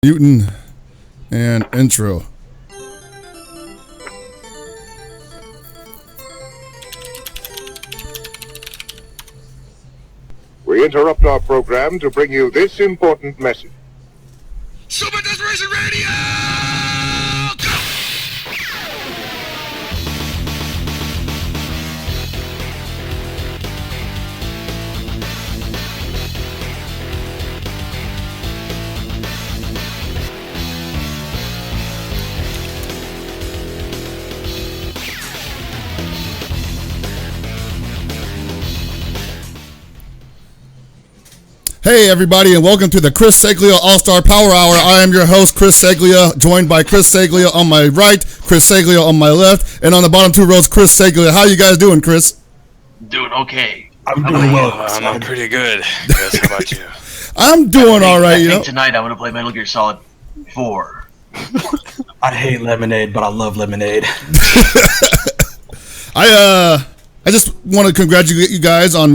Newton and intro. We interrupt our program to bring you this important message. Super Desperation Radio! Hey everybody, and welcome to the Chris Seglia All-Star Power Hour. I am your host, Chris Seglia, joined by Chris Seglia on my right, Chris Seglia on my left, and on the bottom two rows, Chris Seglia. How you guys doing, Chris? Doing okay. I'm doing well. I'm pretty good. Guys, how about you? I'm doing all right, I you think know. tonight I'm gonna play Metal Gear Solid 4. I hate lemonade, but I love lemonade. I just want to congratulate you guys on,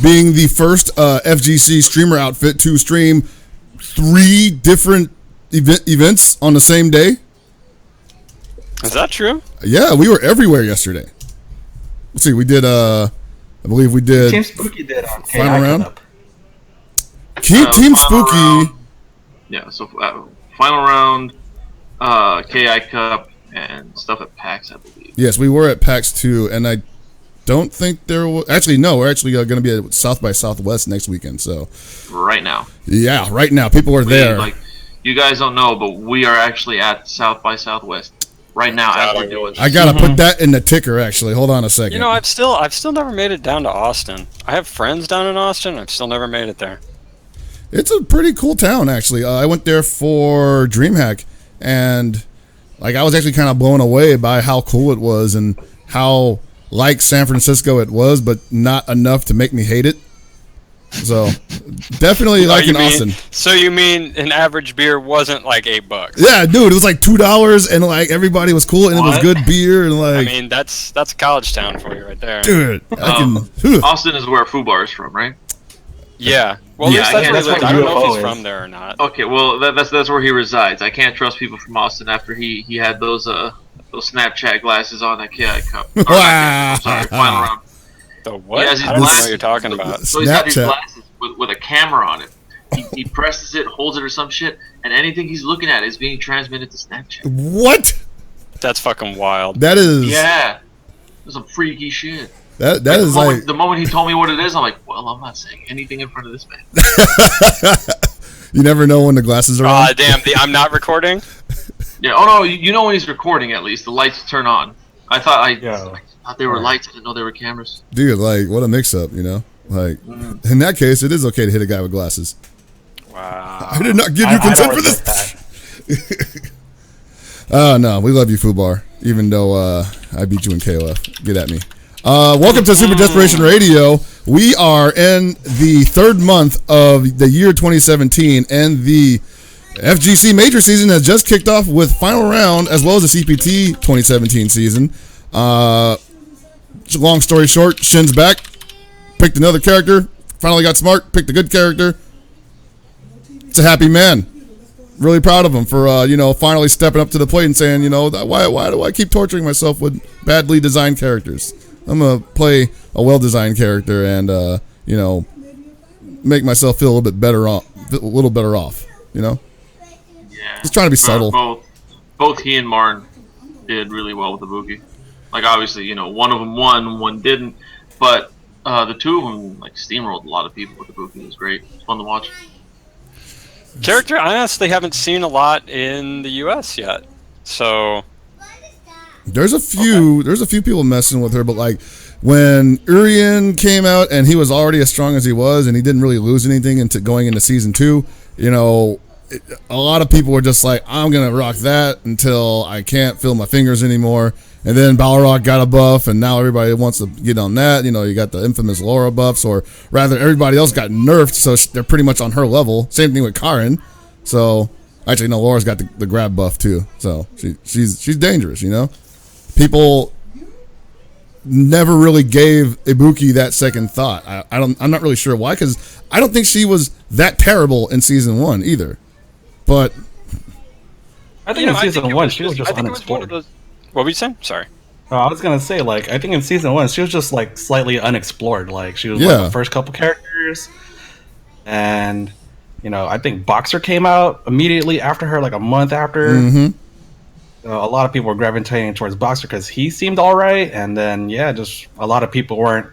being the first FGC streamer outfit to stream 3 different events on the same day. Is that true? Yeah, we were everywhere yesterday. Let's see, we did, I believe we did Team Spooky did on Final Round. Cup. Team Spooky. Round. Yeah, so final round, KI Cup, and stuff at PAX, I believe. Yes, we were at PAX 2, and I don't think there was... Actually, no, we're actually going to be at South by Southwest next weekend, so... Right now. Yeah, right now. People are there. You guys don't know, but we are actually at South by Southwest right now as we're doing this. I got to put that in the ticker, actually. Hold on a second. I've still never made it down to Austin. I have friends down in Austin. I've still never made it there. It's a pretty cool town, actually. I went there for DreamHack, and I was actually kind of blown away by how cool it was and how like San Francisco it was, but not enough to make me hate it. So definitely in Austin. So you mean an average beer wasn't like $8? Yeah, dude, it was like $2, and everybody was cool, and it was good beer, and that's a college town for you right there, dude. Austin is where Fubar is from, right? Yeah. Well, Yeah, at least that's where he lives. I don't know if he's is. from there or not. Okay, well that's where he resides. I can't trust people from Austin after he had those Snapchat glasses on at KI Cup. Sorry, final round. The what? He has these I don't know what glasses. you're talking about. So he's got these Snapchat. glasses with a camera on it. He presses it, holds it or some shit, and anything he's looking at is being transmitted to Snapchat. What? That's fucking wild. That is... Yeah. That's some freaky shit. That is the moment he told me what it is, I'm like, well, I'm not saying anything in front of this man. You never know when the glasses are on. Damn, I'm not recording? Yeah, oh no, you know when he's recording at least, the lights turn on. I thought they were lights, I didn't know they were cameras. Dude, what a mix-up, in that case, it is okay to hit a guy with glasses. Wow. I did not give you consent for this. No, we love you, Fubar, even though I beat you in KOF. Get at me. Welcome to Super Desperation Radio. We are in the 3rd month of the year 2017, and the FGC Major season has just kicked off with Final Round, as well as the CPT 2017 season. Long story short, Shin's back, picked another character, finally got smart, picked a good character. It's a happy man. Really proud of him for, finally stepping up to the plate and saying, why do I keep torturing myself with badly designed characters? I'm going to play a well-designed character and, make myself feel a little better off, Yeah. Just trying to be subtle. Both he and Martin did really well with the Ibuki. Obviously, one of them won, one didn't, but the two of them steamrolled a lot of people with the Ibuki. It was great. It was fun to watch. Character, I honestly haven't seen a lot in the U.S. yet, so... There's a few people messing with her, but when Urian came out and he was already as strong as he was and he didn't really lose anything into going into season 2, a lot of people were just like, I'm going to rock that until I can't feel my fingers anymore. And then Balrog got a buff, and now everybody wants to get on that. You got the infamous Laura buffs, or rather everybody else got nerfed, so they're pretty much on her level. Same thing with Karin. So, actually, no, Laura's got the grab buff too. So, she's dangerous, People never really gave Ibuki that second thought. I'm not really sure why, because I don't think she was that terrible in season 1 either. But I think in season 1 she was just I think it was one of unexplored. those. What were you saying? Sorry. I was gonna say, like, I think in season 1 she was just like slightly unexplored. Like she was one Yeah. of the first couple characters, and I think Boxer came out immediately after her, like a month after. Mm-hmm. A lot of people were gravitating towards Boxer because he seemed all right, and then just a lot of people weren't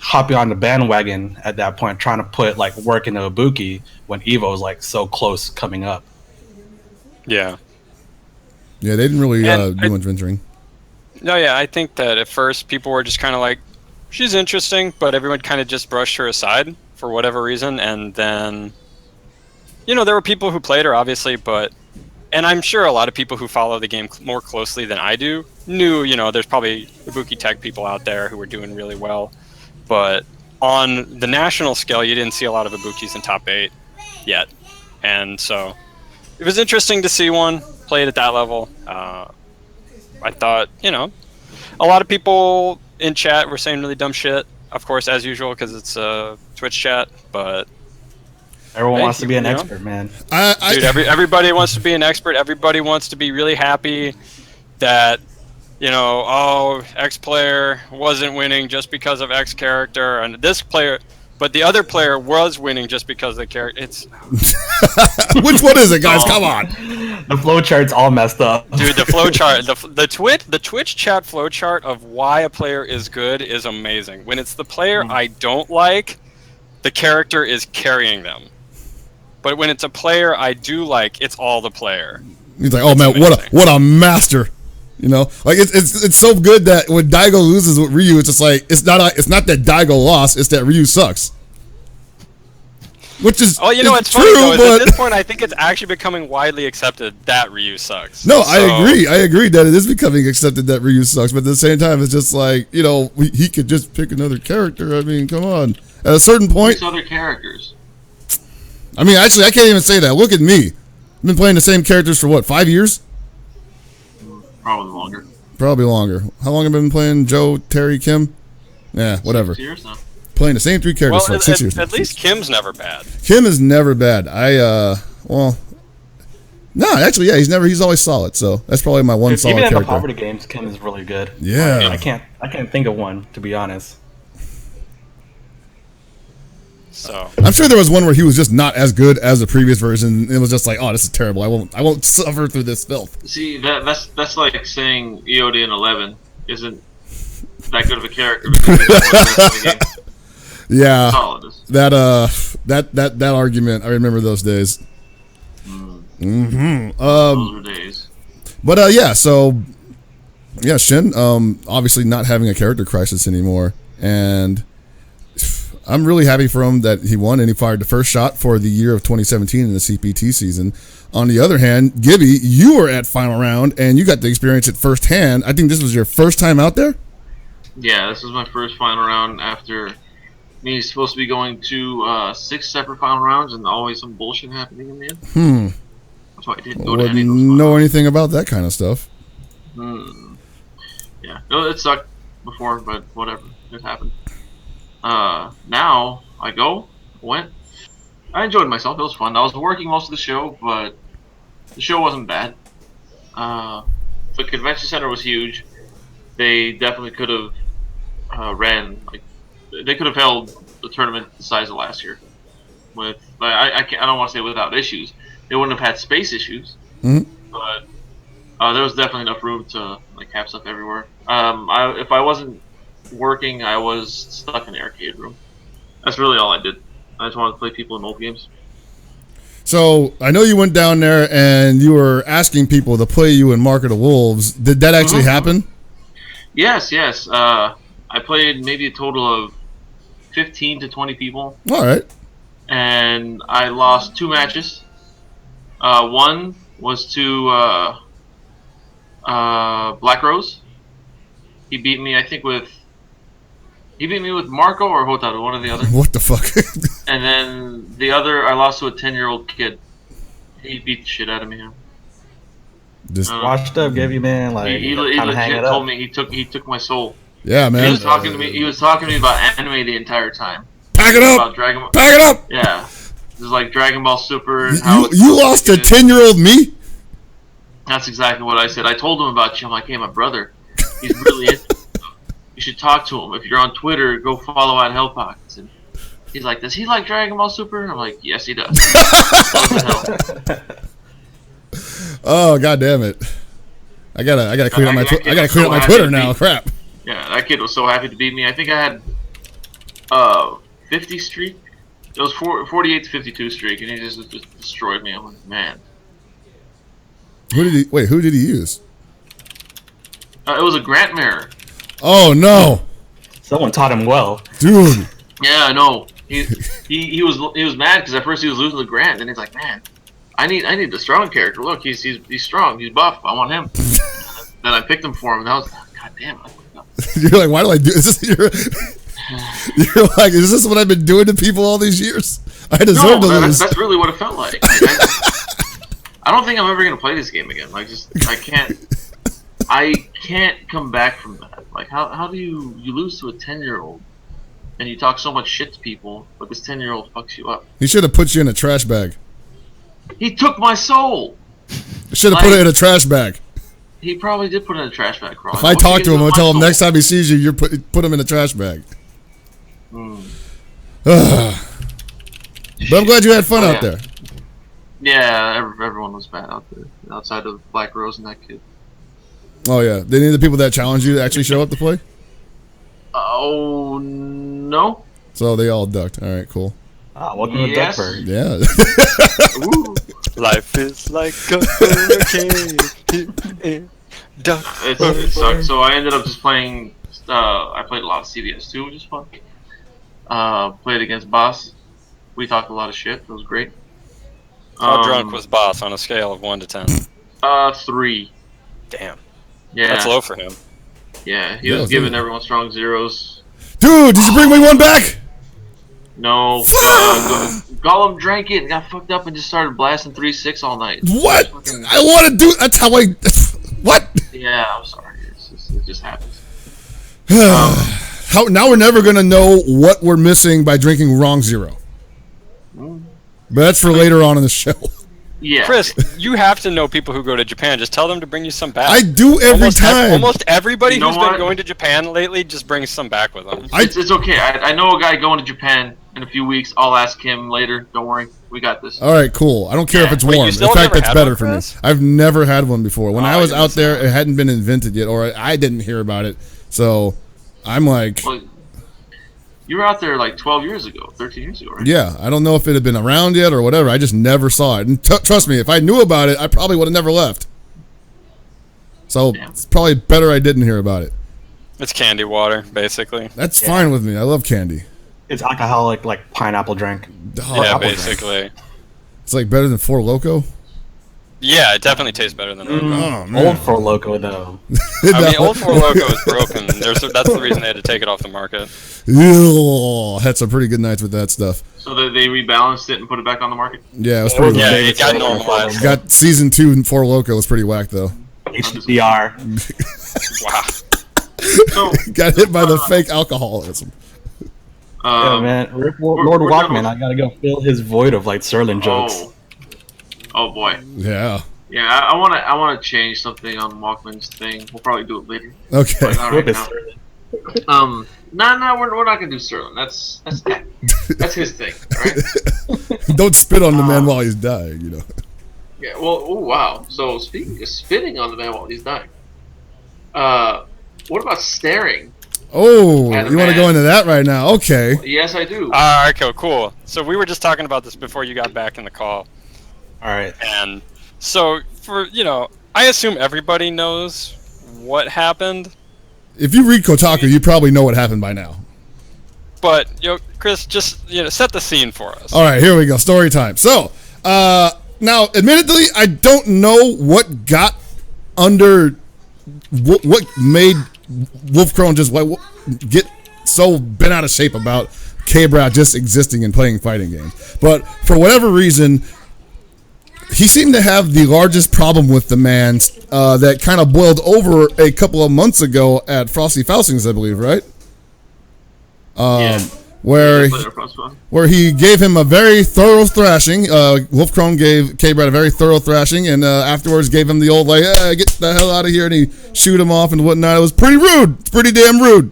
hopping on the bandwagon at that point, trying to put like work into Ibuki when Evo was like so close coming up. Yeah. Yeah, they didn't really And do much venturing. No, yeah, I think that at first people were just kind of like, she's interesting, but everyone kind of just brushed her aside for whatever reason. And then, there were people who played her, obviously, and I'm sure a lot of people who follow the game more closely than I do knew, there's probably Ibuki Tech people out there who were doing really well. But on the national scale, you didn't see a lot of Ibukis in top 8 yet. And so it was interesting to see one played at that level. I thought, a lot of people in chat were saying really dumb shit, of course, as usual, because it's a Twitch chat, but Everyone Hey, wants to be an you know? expert, man. dude, everybody wants to be an expert. Everybody wants to be really happy that, X player wasn't winning just because of X character, and this player, but the other player was winning just because of the character. It's Which one is it, guys? Come on. The flowchart's all messed up. Dude, the flowchart, the Twitch chat flowchart of why a player is good is amazing. When it's the player I don't like, the character is carrying them. But when it's a player I do like, it's all the player. He's like, oh man, what a master. Like it's so good that when Daigo loses with Ryu, it's just like it's not that Daigo lost, it's that Ryu sucks. Which is it's true, funny though. Is but at this point, I think it's actually becoming widely accepted that Ryu sucks. no, I agree that it is becoming accepted that Ryu sucks, but at the same time, it's just like he could just pick another character. I mean, come on. At a certain point, There's other characters. I mean, actually, I can't even say that. Look at me. I've been playing the same characters for what, 5 years? Probably longer. Probably longer. How long have I been playing Joe, Terry, Kim? Yeah, whatever. 6 years now. Playing the same 3 characters for like 6 years. At least Kim's never bad. Kim is never bad. No, actually, yeah, he's always solid. So that's probably my one solid Even in character. the poverty games, Kim is really good. Yeah. I can't think of one, to be honest. So I'm sure there was one where he was just not as good as the previous version. It was just like, oh, this is terrible. I won't suffer through this filth. See, that's like saying EOD in 11 isn't that good of a character. Yeah, Solid is. that argument. I remember those days. Those were days. But yeah, so yeah, Shin, obviously not having a character crisis anymore, and I'm really happy for him that he won and he fired the first shot for the year of 2017 in the CPT season. On the other hand, Gibby, you were at final round and you got to experience it firsthand. I think this was your first time out there. Yeah, this was my first final round after me supposed to be going to 6 separate final rounds and always some bullshit happening in the end. That's why I didn't go to any of those Wouldn't know finals. anything about that kind of stuff. Yeah, no, it sucked before, but whatever, it happened. Now I went. I enjoyed myself. It was fun. I was working most of the show, but the show wasn't bad. The convention center was huge. They definitely could have ran they could have held the tournament the size of last year. With I don't want to say without issues. They wouldn't have had space issues, but there was definitely enough room to have stuff everywhere. If I wasn't working, I was stuck in the arcade room. That's really all I did. I just wanted to play people in old games. So I know you went down there and you were asking people to play you in Market of Wolves. Did that actually happen? Yes. I played maybe a total of 15 to 20 people, All right. and I lost 2 matches. One was to Black Rose. He beat me, I think, with Marco or Hotaru, one or the other. What the fuck? And then the other, I lost to a 10-year-old kid. He beat the shit out of me. Just, Washed up, give you, man. Like, He kind of hang legit it told up. me he took my soul. yeah, He man. was talking to me. He was talking to me about anime the entire time. Pack it up. About Dragon Ball. Pack it up. Yeah, it was like Dragon Ball Super. And how You lost to 10-year-old me? That's exactly what I said. I told him about you. I'm like, hey, my brother, he's really into it. You should talk to him. If you're on Twitter, go follow at Hellpockets. And he's like, does he like Dragon Ball Super? I'm like, yes, he does. What the hell? Oh, god damn it! I gotta clean up my Twitter now. Crap. Yeah, that kid was so happy to beat me. I think I had 50 streak. It was 48 to 52 streak, and he just destroyed me. I'm like, man. Who did he use? It was a Grant Mirror. Oh no! Someone taught him well, dude. Yeah, I know. He was mad because at first he was losing the Grant, and he's like, man, I need the strong character. Look, he's strong. He's buff. I want him. Then I picked him for him, and I was like, god damn it. You're like, why do I do this? You're like, is this what I've been doing to people all these years? I deserve to lose. That's really what it felt like. I don't think I'm ever gonna play this game again. Like, I can't come back from that. Like, how do you lose to a 10-year-old and you talk so much shit to people, but this 10-year-old fucks you up? He should have put you in a trash bag. He took my soul. He should have put it in a trash bag. He probably did put it in a trash bag, Carl. If I talk to him, I'll tell him next time he sees you, you put him in a trash bag. But I'm glad you had fun out there. Yeah, everyone was bad out there, outside of Black Rose and that kid. Oh yeah, did any of the people that challenged you actually show up to play? Oh no. So they all ducked. All right, cool. Welcome to Duckburg. Yeah. Life is like a hurricane. It sucked. So I ended up just playing. I played a lot of CBS 2, which is fun. Played against Boss. We talked a lot of shit. It was great. How drunk was Boss on a scale of 1 to 10? 3. Damn. Yeah. That's low for him. Yeah, he was giving everyone strong zeros. Dude, did you bring me one back? No. Gollum drank it and got fucked up and just started blasting 3-6 all night. What? I want to do. That's how I. What? Yeah, I'm sorry. It just happens. Now we're never gonna know what we're missing by drinking wrong zero. But that's for later on in the show. Yeah. Chris, you have to know people who go to Japan. Just tell them to bring you some back. I do every time. Almost everybody who's what? been going to Japan lately just brings some back with them. It's okay. I know a guy going to Japan in a few weeks. I'll ask him later. Don't worry. We got this. All right, cool. I don't care if it's Wait, warm. you In still fact, never that's had better one, for me. Chris? I've never had one before. When I was you out missed there, out. it hadn't been invented yet, or I didn't hear about it. So I'm like, Well, you were out there like 12 years ago, 13 years ago, right? yeah, I don't know if it had been around yet or whatever. I just never saw it. And trust me, if I knew about it, I probably would have never left. So it's probably better I didn't hear about it. It's candy water, basically. That's fine with me. I love candy. It's alcoholic, like pineapple drink. Oh, Yeah, apple drink. basically. It's like better than Four Loko. Yeah, it definitely tastes better than Loco. Oh, man. Old for Loco though. I mean, Old Four Loco is broken. That's the reason they had to take it off the market. Ew, had some pretty good nights with that stuff. So they rebalanced it and put it back on the market? Yeah, it was pretty Yeah, whack. it got normalized. Got season 2 and Four Loko was pretty whack though. HDR. Wow. So, Got hit by the fake alcoholism. Yeah, man. Lord we're Walkman, done. I gotta go fill his void of like Serlin jokes. Oh boy. Yeah. Yeah, I wanna change something on Walkman's thing. We'll probably do it later. Okay. But not Whip right is now. Serlin. No, we're not gonna do Sterling. That's his thing, right? Don't spit on the man while he's dying, you know. Yeah. Well, oh wow. So speaking of spitting on the man while he's dying, what about staring? Oh, At a you want to man. go into that right now? Okay. Yes, I do. Alright, cool. So we were just talking about this before you got back in the call. Alright. And so, I assume everybody knows what happened. If you read Kotaku, you probably know what happened by now. But, Chris, just, set the scene for us. All right, here we go. Story time. So, now, admittedly, I don't know what got under, what made Wolfcrone just get so bent out of shape about K-Brow just existing and playing fighting games. But for whatever reason, he seemed to have the largest problem with the man that kind of boiled over a couple of months ago at Frosty Faustings, I believe, right? Yeah. where he gave him a very thorough thrashing. Wolf Crone gave K-Brad a very thorough thrashing, and afterwards gave him the old like, get the hell out of here, and he shoot him off and whatnot. It was pretty rude. It's pretty damn rude.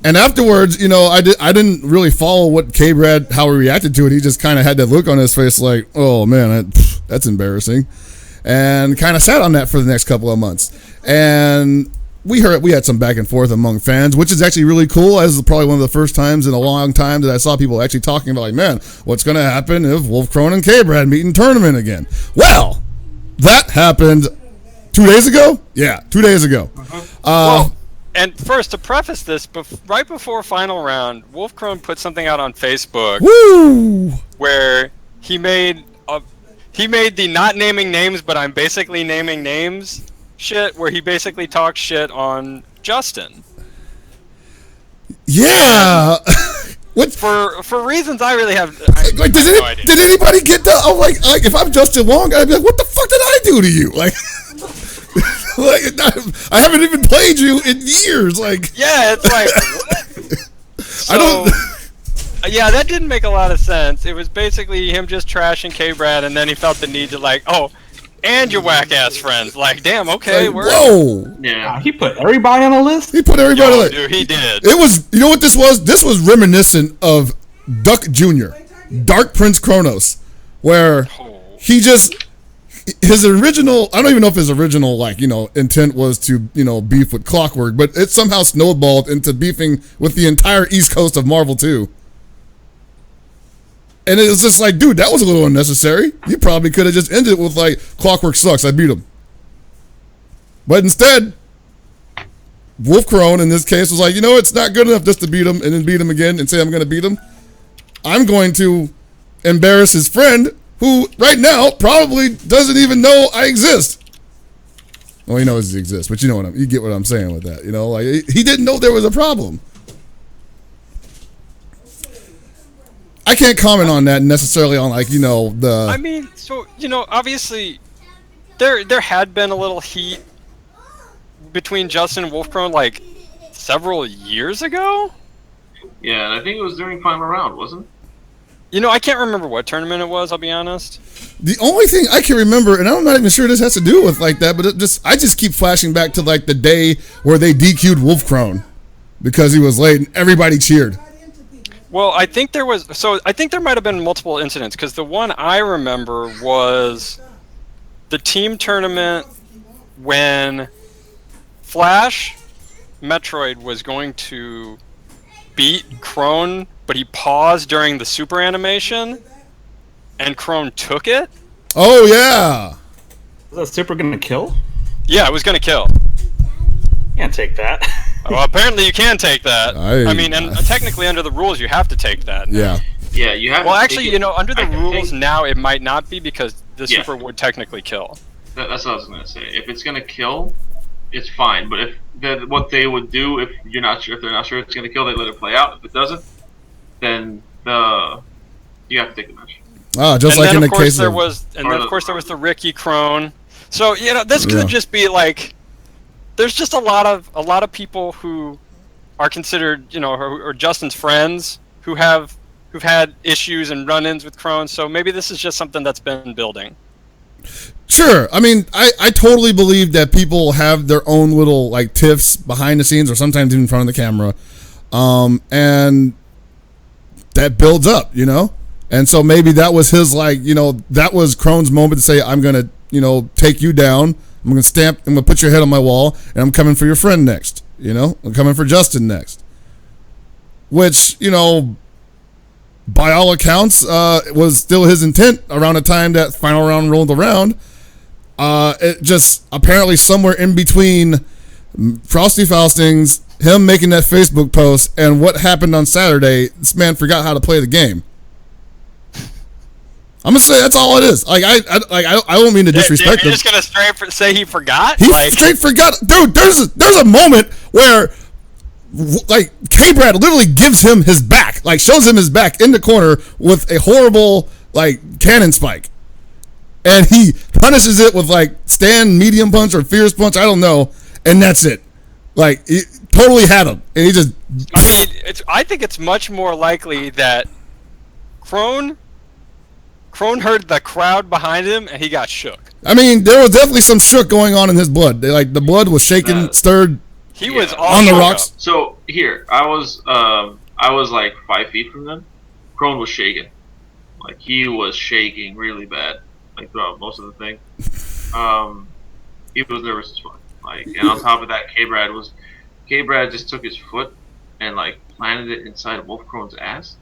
And afterwards, I didn't really follow what K-Brad, how he reacted to it. He just kind of had that look on his face like, oh man, that's embarrassing, and kind of sat on that for the next couple of months. And we had some back and forth among fans, which is actually really cool. This is probably one of the first times in a long time that I saw people actually talking about like, man, what's going to happen if Wolf Crone and K-Brad meet in tournament again? Well, that happened 2 days ago. Yeah, 2 days ago. And first, to preface this, right before final round, Wolf Crone put something out on Facebook where he made the not naming names, but I'm basically naming names shit, where he basically talks shit on Justin. Yeah. What for reasons I really have no idea. Did anybody get the? Oh, like if I'm Justin Long, I'd be like, what the fuck did I do to you? Like. Like, I haven't even played you in years. Like, yeah, it's like what? So, I don't. Yeah, that didn't make a lot of sense. It was basically him just trashing K-Brad, and then he felt the need to like, and your whack ass friends. Like, damn, okay, like, whoa. Yeah, he put everybody on the list. He put everybody on the list. Dude, he did. It was, you know what this was? This was reminiscent of Duck Jr., Dark Prince Kronos, where he just. His original, I don't even know if his original, intent was to, beef with Clockwork, but it somehow snowballed into beefing with the entire East Coast of Marvel 2. And it was just like, dude, that was a little unnecessary. You probably could have just ended it with, like, Clockwork sucks, I beat him. But instead, Wolf Crone, in this case, was like, it's not good enough just to beat him and then beat him again and say I'm going to beat him. I'm going to embarrass his friend, who right now probably doesn't even know I exist. Well, he knows he exists, but you get what I'm saying with that. Like he didn't know there was a problem. I can't comment on that necessarily on the. I mean, so obviously, there had been a little heat between Justin and Wolf Crone like several years ago. Yeah, and I think it was during final round, wasn't it? I can't remember what tournament it was, I'll be honest. The only thing I can remember, and I'm not even sure this has to do with like that, but I just keep flashing back to like the day where they DQ'd Wolf Crone because he was late and everybody cheered. Well, I think there might have been multiple incidents, because the one I remember was the team tournament when Flash Metroid was going to beat Crone, but he paused during the super animation, and Crone took it. Oh, yeah. Was that super gonna kill? Yeah, it was gonna kill. Can't take that. Well, apparently you can take that. I mean, and technically under the rules, you have to take that. Yeah. Yeah, you have. Well, actually, under the rules now, it might not be, because the super would technically kill. That's what I was gonna say. If it's gonna kill, it's fine. But if what they would do, if they're not sure it's gonna kill, they let it play out. If it doesn't, then you have to take the match. Oh, just and like in the case there was the Ricky Crone. So this could just be like, there's just a lot of people who are considered, or Justin's friends who've had issues and run-ins with Crone. So maybe this is just something that's been building. Sure. I mean, I totally believe that people have their own little like tiffs behind the scenes or sometimes even in front of the camera, and that builds up, And so maybe that was his that was Crone's moment to say, I'm gonna take you down. I'm gonna put your head on my wall, and I'm coming for your friend next. I'm coming for Justin next. Which by all accounts, was still his intent around the time that final round rolled around. It just apparently somewhere in between Frosty Faustings, him making that Facebook post, and what happened on Saturday, this man forgot how to play the game. I'm gonna say that's all it is. Like I don't mean to disrespect him. You're just gonna straight say he forgot? He straight forgot, dude. There's a moment where like K-Brad literally gives him his back, like shows him his back in the corner with a horrible like cannon spike, and he punishes it with like stand medium punch or fierce punch, I don't know, and that's it. Like totally had him, and he just. I mean, I think it's much more likely that Crone heard the crowd behind him and he got shook. I mean, there was definitely some shook going on in his blood. Like the blood was shaking, stirred. He was all on the rocks. up. So here, I was like 5 feet from them. Crone was shaking, like he was shaking really bad, like throughout most of the thing. He was nervous as fuck. Like, and on top of that, K-Brad just took his foot and like planted it inside Wolf Crone's ass,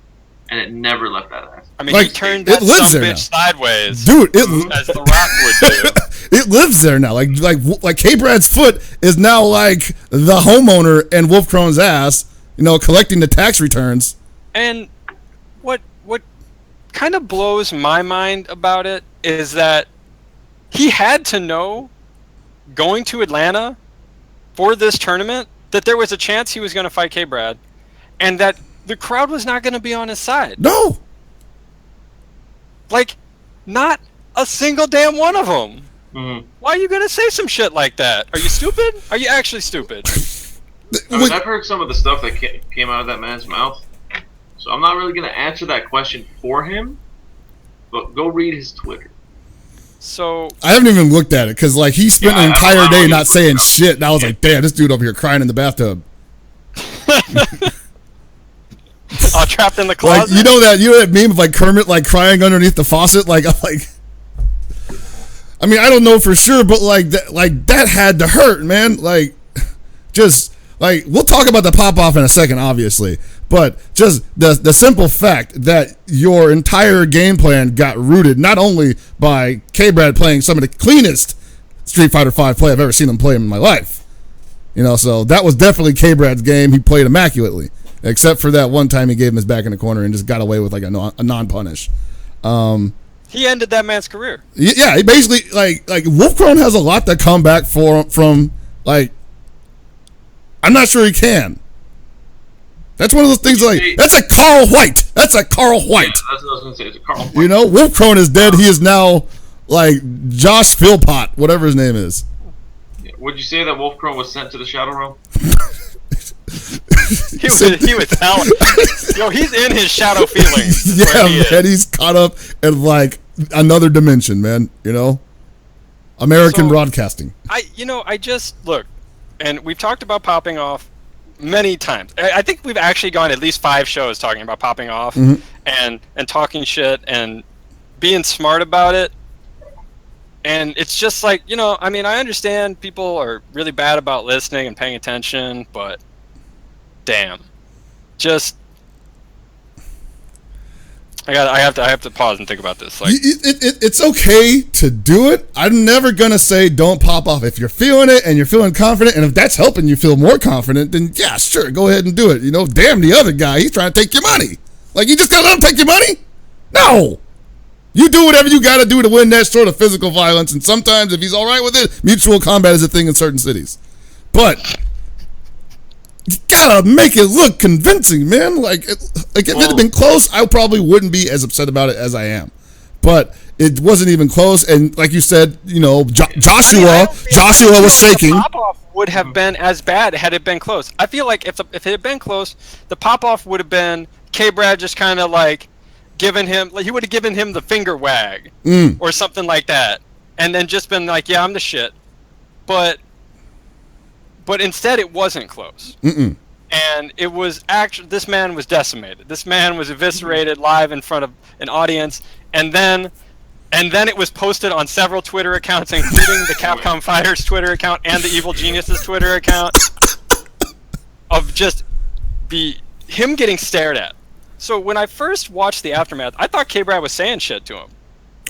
and it never left that ass. I mean, Like, he turned it that lives son there bitch now. sideways, Dude, as The Rock would do. it lives there now. Like K-Brad's foot is now like the homeowner and Wolf Crone's ass, collecting the tax returns. And what kind of blows my mind about it is that he had to know going to Atlanta for this tournament that there was a chance he was going to fight K-Brad, and that the crowd was not going to be on his side. No. Like, not a single damn one of them. Mm-hmm. Why are you going to say some shit like that? Are you stupid? Are you actually stupid? I mean, I've heard some of the stuff that came out of that man's mouth, so I'm not really going to answer that question for him, but go read his Twitter. So I haven't even looked at it because like he spent an entire day not saying about shit, and I was like, damn, this dude over here crying in the bathtub. trapped in the Like closet. you know that meme of like Kermit like crying underneath the faucet. Like I mean, I don't know for sure, but like that had to hurt, man. Like just like we'll talk about the pop off in a second, obviously, but just the simple fact that your entire game plan got rooted not only by K-Brad playing some of the cleanest Street Fighter V play I've ever seen him play in my life. So that was definitely K-Brad's game. He played immaculately, except for that one time he gave him his back in the corner and just got away with like a non-punish. He ended that man's career. Yeah, he basically like Wolf Crone has a lot to come back from. Like, I'm not sure he can. That's one of those things like that's like Carl White. That's like Carl White. Yeah, that's what I was gonna say. It's a Carl White. Wolf Crone is dead. He is now like Josh Philpott, whatever his name is. Would you say that Wolf Crone was sent to the Shadow Realm? He was hell. Yo, he's in his shadow feelings. Yeah, man, he's caught up in like another dimension, man. American broadcasting. I just look, and we've talked about popping off many times. I think we've actually gone at least 5 shows talking about popping off and talking shit and being smart about it. And it's just like, I mean, I understand people are really bad about listening and paying attention, but damn, just I have to pause and think about this. Like, it's okay to do it. I'm never gonna say don't pop off if you're feeling it and you're feeling confident, and if that's helping you feel more confident, then yeah, sure, go ahead and do it. Damn the other guy, he's trying to take your money. Like, you just gonna let him take your money? No. You do whatever you got to do to win that sort of physical violence, and sometimes, if he's all right with it, mutual combat is a thing in certain cities. But you gotta make it look convincing, man. Like if it had been close, I probably wouldn't be as upset about it as I am. But it wasn't even close, and like you said, Joshua was shaking. The pop-off would have been as bad had it been close. I feel like if it had been close, the pop-off would have been K-Brad just kind of like given him, like he would have given him the finger wag or something like that, and then just been like, yeah, I'm the shit. But instead it wasn't close. And it was actually, this man was decimated. This man was eviscerated live in front of an audience, and then it was posted on several Twitter accounts, including the Capcom Fighters Twitter account and the Evil Geniuses Twitter account, of just him getting stared at. So when I first watched the aftermath, I thought K-Brad was saying shit to him.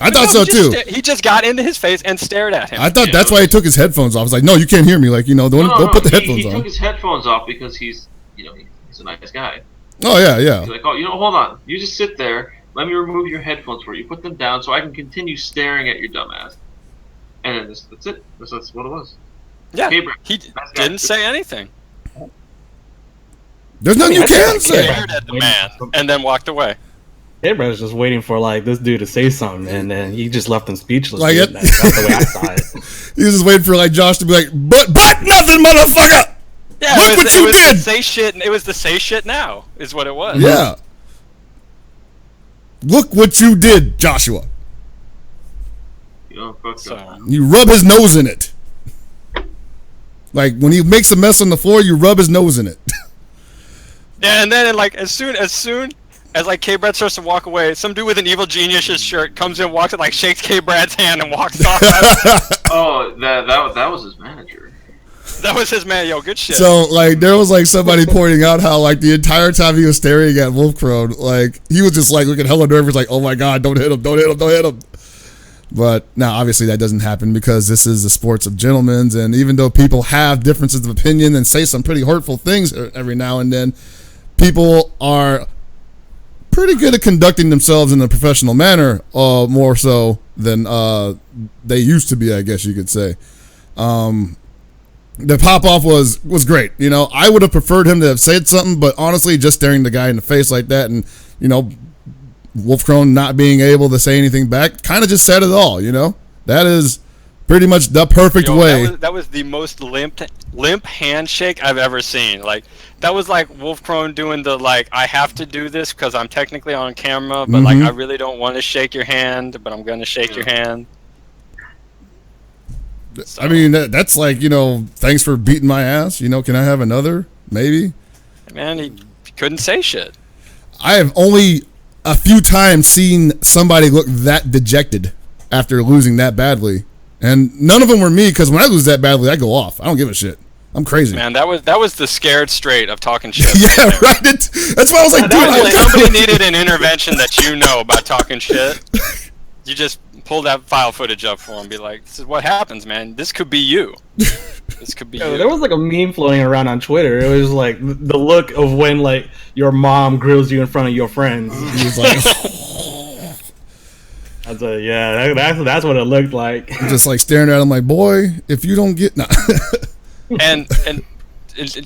I thought so too. He just got into his face and stared at him. I thought that's why he took his headphones off. I was like, no, you can't hear me. Like, don't put the headphones on. He took his headphones off because he's a nice guy. Oh yeah. He's like, oh, hold on. You just sit there. Let me remove your headphones for you. Put them down so I can continue staring at your dumb ass. And then that's it. That's what it was. Yeah. K-Brad, he didn't say anything. There's nothing you can say. Stared at the man and then walked away. Everybody was just waiting for like this dude to say something, and then he just left him speechless. Like that's the way I saw it. He was just waiting for like Josh to be like, but nothing, motherfucker. Yeah, Look what you did! Say shit. It was the say shit now, is what it was. Yeah. Look what you did, Joshua. So. You rub his nose in it. Like when he makes a mess on the floor, you rub his nose in it. Yeah, and then like as soon as like K-Brad starts to walk away, some dude with an Evil Genius's shirt comes in, walks in, like shakes K-Brad's hand and walks off. Oh, that was his manager. That was his man. Yo, good shit. So like there was like somebody pointing out how like the entire time he was staring at Wolfcrone, like he was just like looking hella nervous, like, oh my god, don't hit him, don't hit him, don't hit him. But now obviously that doesn't happen because this is the sports of gentlemen, and even though people have differences of opinion and say some pretty hurtful things every now and then, people are pretty good at conducting themselves in a professional manner, more so than they used to be, I guess you could say. The pop-off was great. You know, I would have preferred him to have said something, but honestly, just staring the guy in the face like that and, you know, Wolfcrone not being able to say anything back kind of just said it all, you know? That is pretty much the perfect way. That was the most limp handshake I've ever seen. Like, that was like Wolfcrone doing the, like, I have to do this because I'm technically on camera, but, like, I really don't want to shake your hand, but I'm going to shake your hand. So. I mean, that's like, you know, thanks for beating my ass. You know, can I have another? Maybe. Man, he couldn't say shit. I have only a few times seen somebody look that dejected after losing that badly. And none of them were me, because when I lose that badly, I go off. I don't give a shit. I'm crazy. Man, that was the scared straight of talking shit. Yeah, right. That's why I was like, dude, somebody needed an intervention that you know about talking shit. You just pull that file footage up for him and be like, this is what happens, man. This could be you. This could be you. There was like a meme floating around on Twitter. It was like the look of when like your mom grills you in front of your friends. He was like, that's what it looked like. Just like staring at him like, boy, if you don't get... Nah. and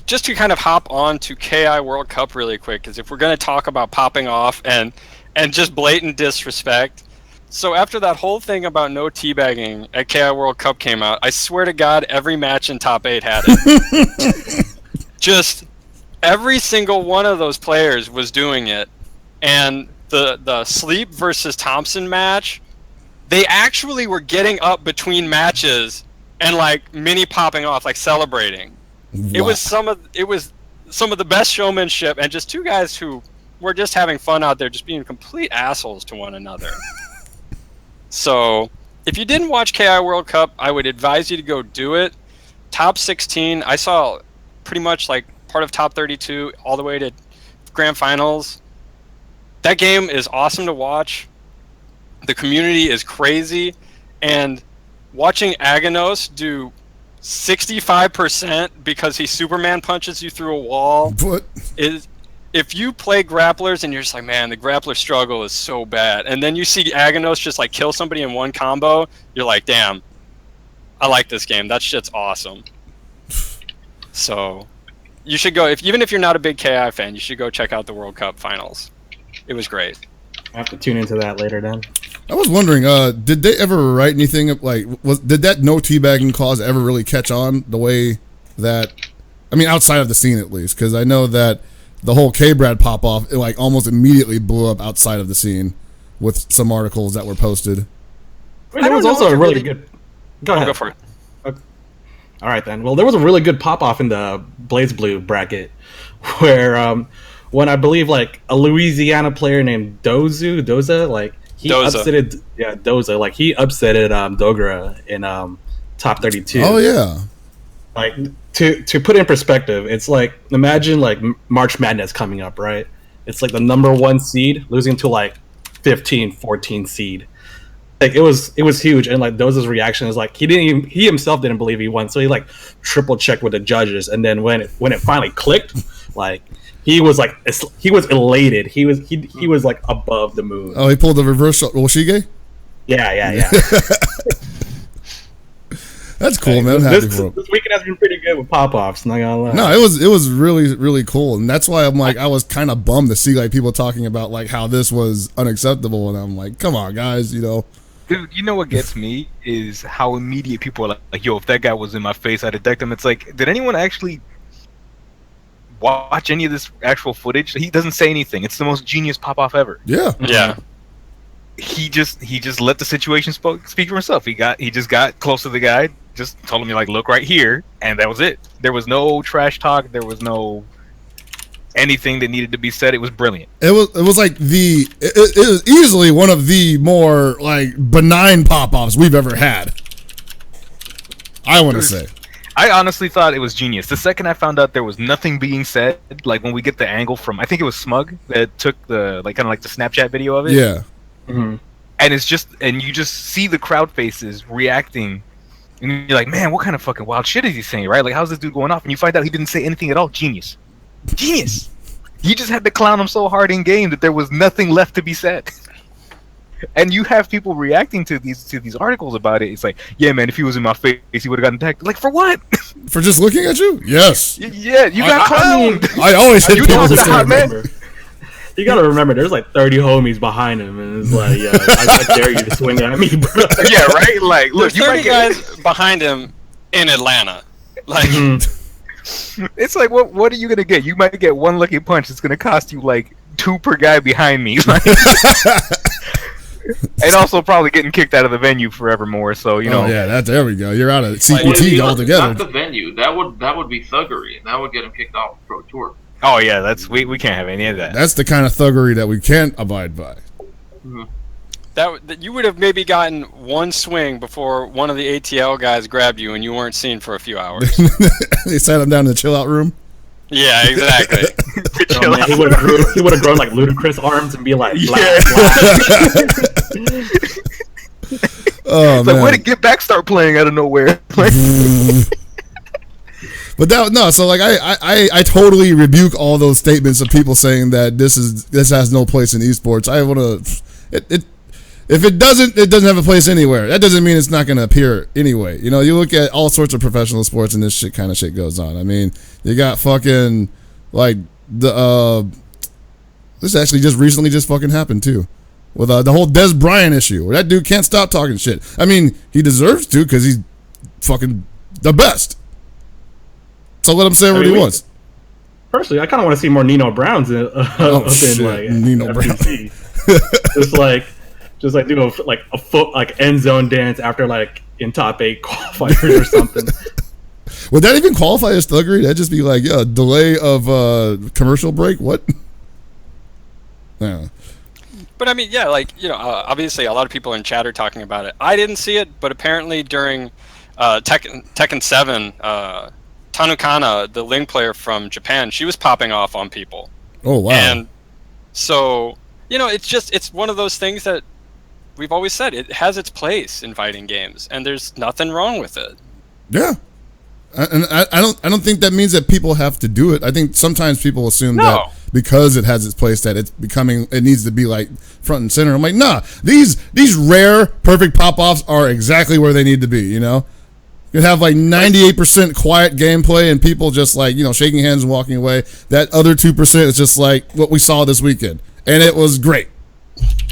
just to kind of hop on to KI World Cup really quick, because if we're going to talk about popping off and just blatant disrespect, so after that whole thing about no teabagging at KI World Cup came out, I swear to God, every match in top 8 had it. Just every single one of those players was doing it. And the Sleep versus Thompson match, they actually were getting up between matches and like mini popping off, like celebrating. Wow. It was some of the best showmanship, and just two guys who were just having fun out there, just being complete assholes to one another. So, if you didn't watch KI World Cup, I would advise you to go do it. Top 16, I saw pretty much like part of top 32 all the way to grand finals. That game is awesome to watch. The community is crazy, and watching Aganos do 65% because he Superman punches you through a wall is... If you play grapplers and you're just like, man, the grappler struggle is so bad, and then you see Aganos just like kill somebody in one combo, you're like, damn, I like this game. That shit's awesome. So you should go, even if you're not a big KI fan, you should go check out the World Cup finals. It was great. I have to tune into that later then. I was wondering, did they ever write anything like, did that no teabagging clause ever really catch on the way that, I mean, outside of the scene at least, because I know that the whole K-Brad pop-off, it like almost immediately blew up outside of the scene with some articles that were posted. There was also a really good... Go ahead. Go for it. Okay. All right, then. Well, there was a really good pop-off in the Blaze Blue bracket where when I believe like a Louisiana player named Doza, like he upsetted... Yeah, Doza. Like he upsetted Dogra in top 32. Oh, yeah. Like... To put it in perspective, it's like, imagine like March Madness coming up, right? It's like the number 1 seed losing to like 15, 14 seed. Like it was huge, and like Doza's reaction is like he himself didn't believe he won, so he like triple checked with the judges, and then when it finally clicked, like he was elated. He was like above the moon. Oh, he pulled the reverse Oshige? Yeah. That's cool, man. This weekend has been pretty good with pop-offs, not gonna lie. No, it was really, really cool. And that's why I'm like, I was kind of bummed to see like people talking about like how this was unacceptable. And I'm like, come on, guys, you know. Dude, you know what gets me is how immediate people are like, yo, if that guy was in my face, I'd eject him. It's like, did anyone actually watch any of this actual footage, he doesn't say anything. It's the most genius pop-off ever. Yeah. Yeah. He just let the situation speak for himself. He just got close to the guy, just told him, like, look right here, and that was it. There was no trash talk. There was no anything that needed to be said. It was brilliant. It was like it was easily one of the more like benign pop-offs we've ever had. I want to say. I honestly thought it was genius. The second I found out there was nothing being said, like when we get the angle from, I think it was Smug that took the like kind of like the Snapchat video of it. Yeah. Mm-hmm. And it's just, and you just see the crowd faces reacting, and you're like, man, what kind of fucking wild shit is he saying, right? Like, how's this dude going off? And you find out he didn't say anything at all. Genius. You just had to clown him so hard in game that there was nothing left to be said. And you have people reacting to these articles about it. It's like, yeah, man, if he was in my face, he would have gotten attacked. Like, for what? For just looking at you? Yes. Yeah, you got clowned. I always hit You people talk for to hot saying man. that. You gotta remember, there's like 30 homies behind him, and it's like, yeah, I dare you to swing at me, bro. Yeah, right? Like, look, There's you 30 might get... guys behind him in Atlanta. Like, It's like, what are you going to get? You might get one lucky punch that's going to cost you, like, 2 per guy behind me. Like, and also probably getting kicked out of the venue forevermore, so, you know. Oh, yeah, there we go. You're out of Well, CPT altogether. Not the venue. That would be thuggery, and that would get him kicked off the Pro Tour. Oh, yeah, that's we can't have any of that. That's the kind of thuggery that we can't abide by. Mm-hmm. that you would have maybe gotten one swing before one of the ATL guys grabbed you and you weren't seen for a few hours. They sat him down in the chill out room. Yeah, exactly. Oh, man, he would have grown like ludicrous arms and be like, Oh, it's man. like, where did Get Back start playing out of nowhere? Like, But so like I totally rebuke all those statements of people saying that this has no place in esports. I want to if it doesn't have a place anywhere. That doesn't mean it's not going to appear anyway. You know, you look at all sorts of professional sports and this kind of shit goes on. I mean, you got fucking like this actually just recently fucking happened too. With the whole Des Bryant issue, where that dude can't stop talking shit. I mean, he deserves to because he's fucking the best. So let him say what he wants. Personally, I kind of want to see more Nino Browns up in like Nino FTC. just like do a foot like end zone dance after like in top 8 qualifiers or something. Would that even qualify as thuggery? That'd just be like, yeah, delay of commercial break. What? Yeah. But I mean, yeah, like, you know, obviously a lot of people in chat are talking about it. I didn't see it, but apparently during Tekken 7, Tanukana, the Ling player from Japan, she was popping off on people. Oh, wow. And so, you know, it's one of those things that we've always said, it has its place in fighting games, and there's nothing wrong with it. Yeah. And I don't think that means that people have to do it. I think sometimes people assume that because it has its place that it needs to be like front and center. I'm like, nah, these rare perfect pop-offs are exactly where they need to be, you know? You have like 98% quiet gameplay and people just like, you know, shaking hands and walking away. That other 2% is just like what we saw this weekend. And it was great.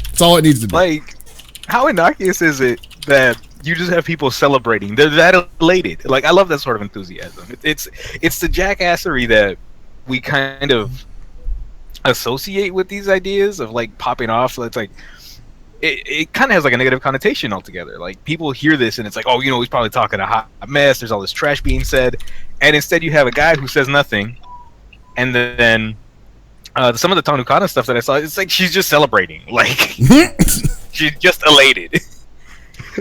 That's all it needs to be. like, how innocuous is it that you just have people celebrating? They're that elated. Like, I love that sort of enthusiasm. It's the jackassery that we kind of associate with these ideas of like popping off. So it's like it kind of has like a negative connotation altogether. Like, people hear this and it's like, oh, you know, he's probably talking a hot mess. There's all this trash being said, and instead you have a guy who says nothing, and then some of the Tanukana stuff that I saw, it's like she's just celebrating. Like, she's just elated.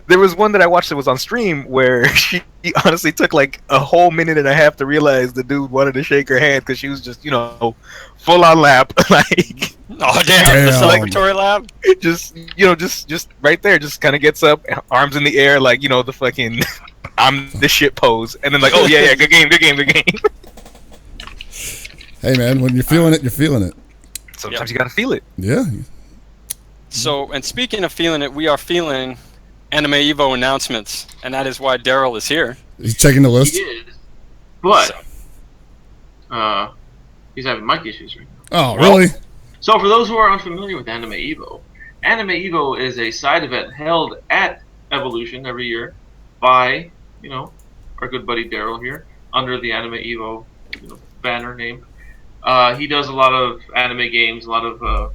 There was one that I watched that was on stream where she honestly took like a whole minute and a half to realize the dude wanted to shake her hand because she was just, you know, full on lap. Like, oh, damn. The celebratory lap? Just, you know, just right there, just kind of gets up, arms in the air, like, you know, the fucking I'm the shit pose. And then like, oh, yeah, good game. Hey, man, when you're feeling it, you're feeling it. Sometimes you got to feel it. Yeah. So, and speaking of feeling it, we are feeling Anime Evo announcements, and that is why Daryl is here. He's checking the list. He is, but he's having mic issues right now. Oh, really? So for those who are unfamiliar with Anime Evo is a side event held at Evolution every year by, you know, our good buddy Daryl here, under the Anime Evo, you know, banner name. He does a lot of anime games, a lot of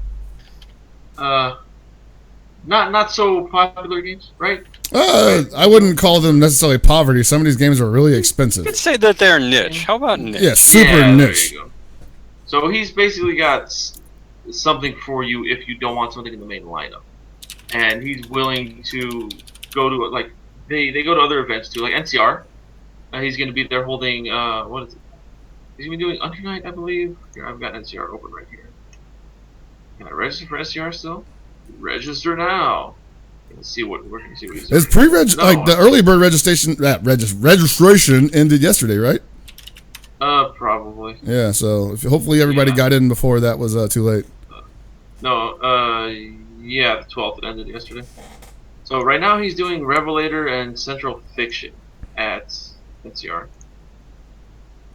not so popular games, right? I wouldn't call them necessarily poverty. Some of these games are really expensive. You could say that they're niche. How about niche? Yeah, super Yeah, there niche. you go. So he's basically got something for you if you don't want something in the main lineup, and he's willing to go to like they go to other events too, like NCR. He's going to be there holding what is it? He's going to be doing Under Night, I believe. Here, I've got NCR open right here. Can I register for NCR still? Register now. Let's see what we're going to see what he's doing. It's pre-reg, like the early bird registration. Registration ended yesterday, right? Probably. Yeah. So hopefully everybody got in before that was too late. Yeah, the 12th. It ended yesterday. So right now he's doing Revelator and Central Fiction at NCR.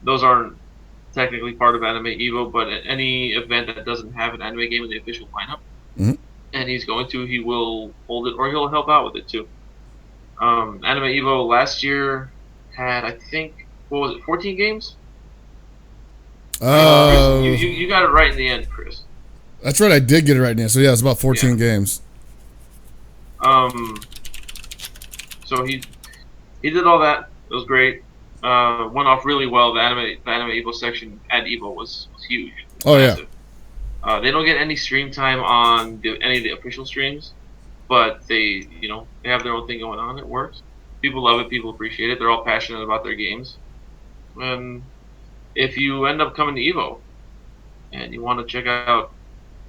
Those aren't technically part of Anime Evo, but at any event that doesn't have an anime game in the official lineup, and he's going to, he will hold it or he'll help out with it too. Anime Evo last year had, I think, what was it, 14 games? Chris, you got it right in the end, Chris. That's right, I did get it right now. So yeah, it's about 14 games. So he did all that. It was great. Went off really well. The anime Evo section at Evo was huge. Oh massive. Yeah. They don't get any stream time on any of the official streams, but they have their own thing going on. It works. People love it. People appreciate it. They're all passionate about their games. And if you end up coming to Evo and you want to check out,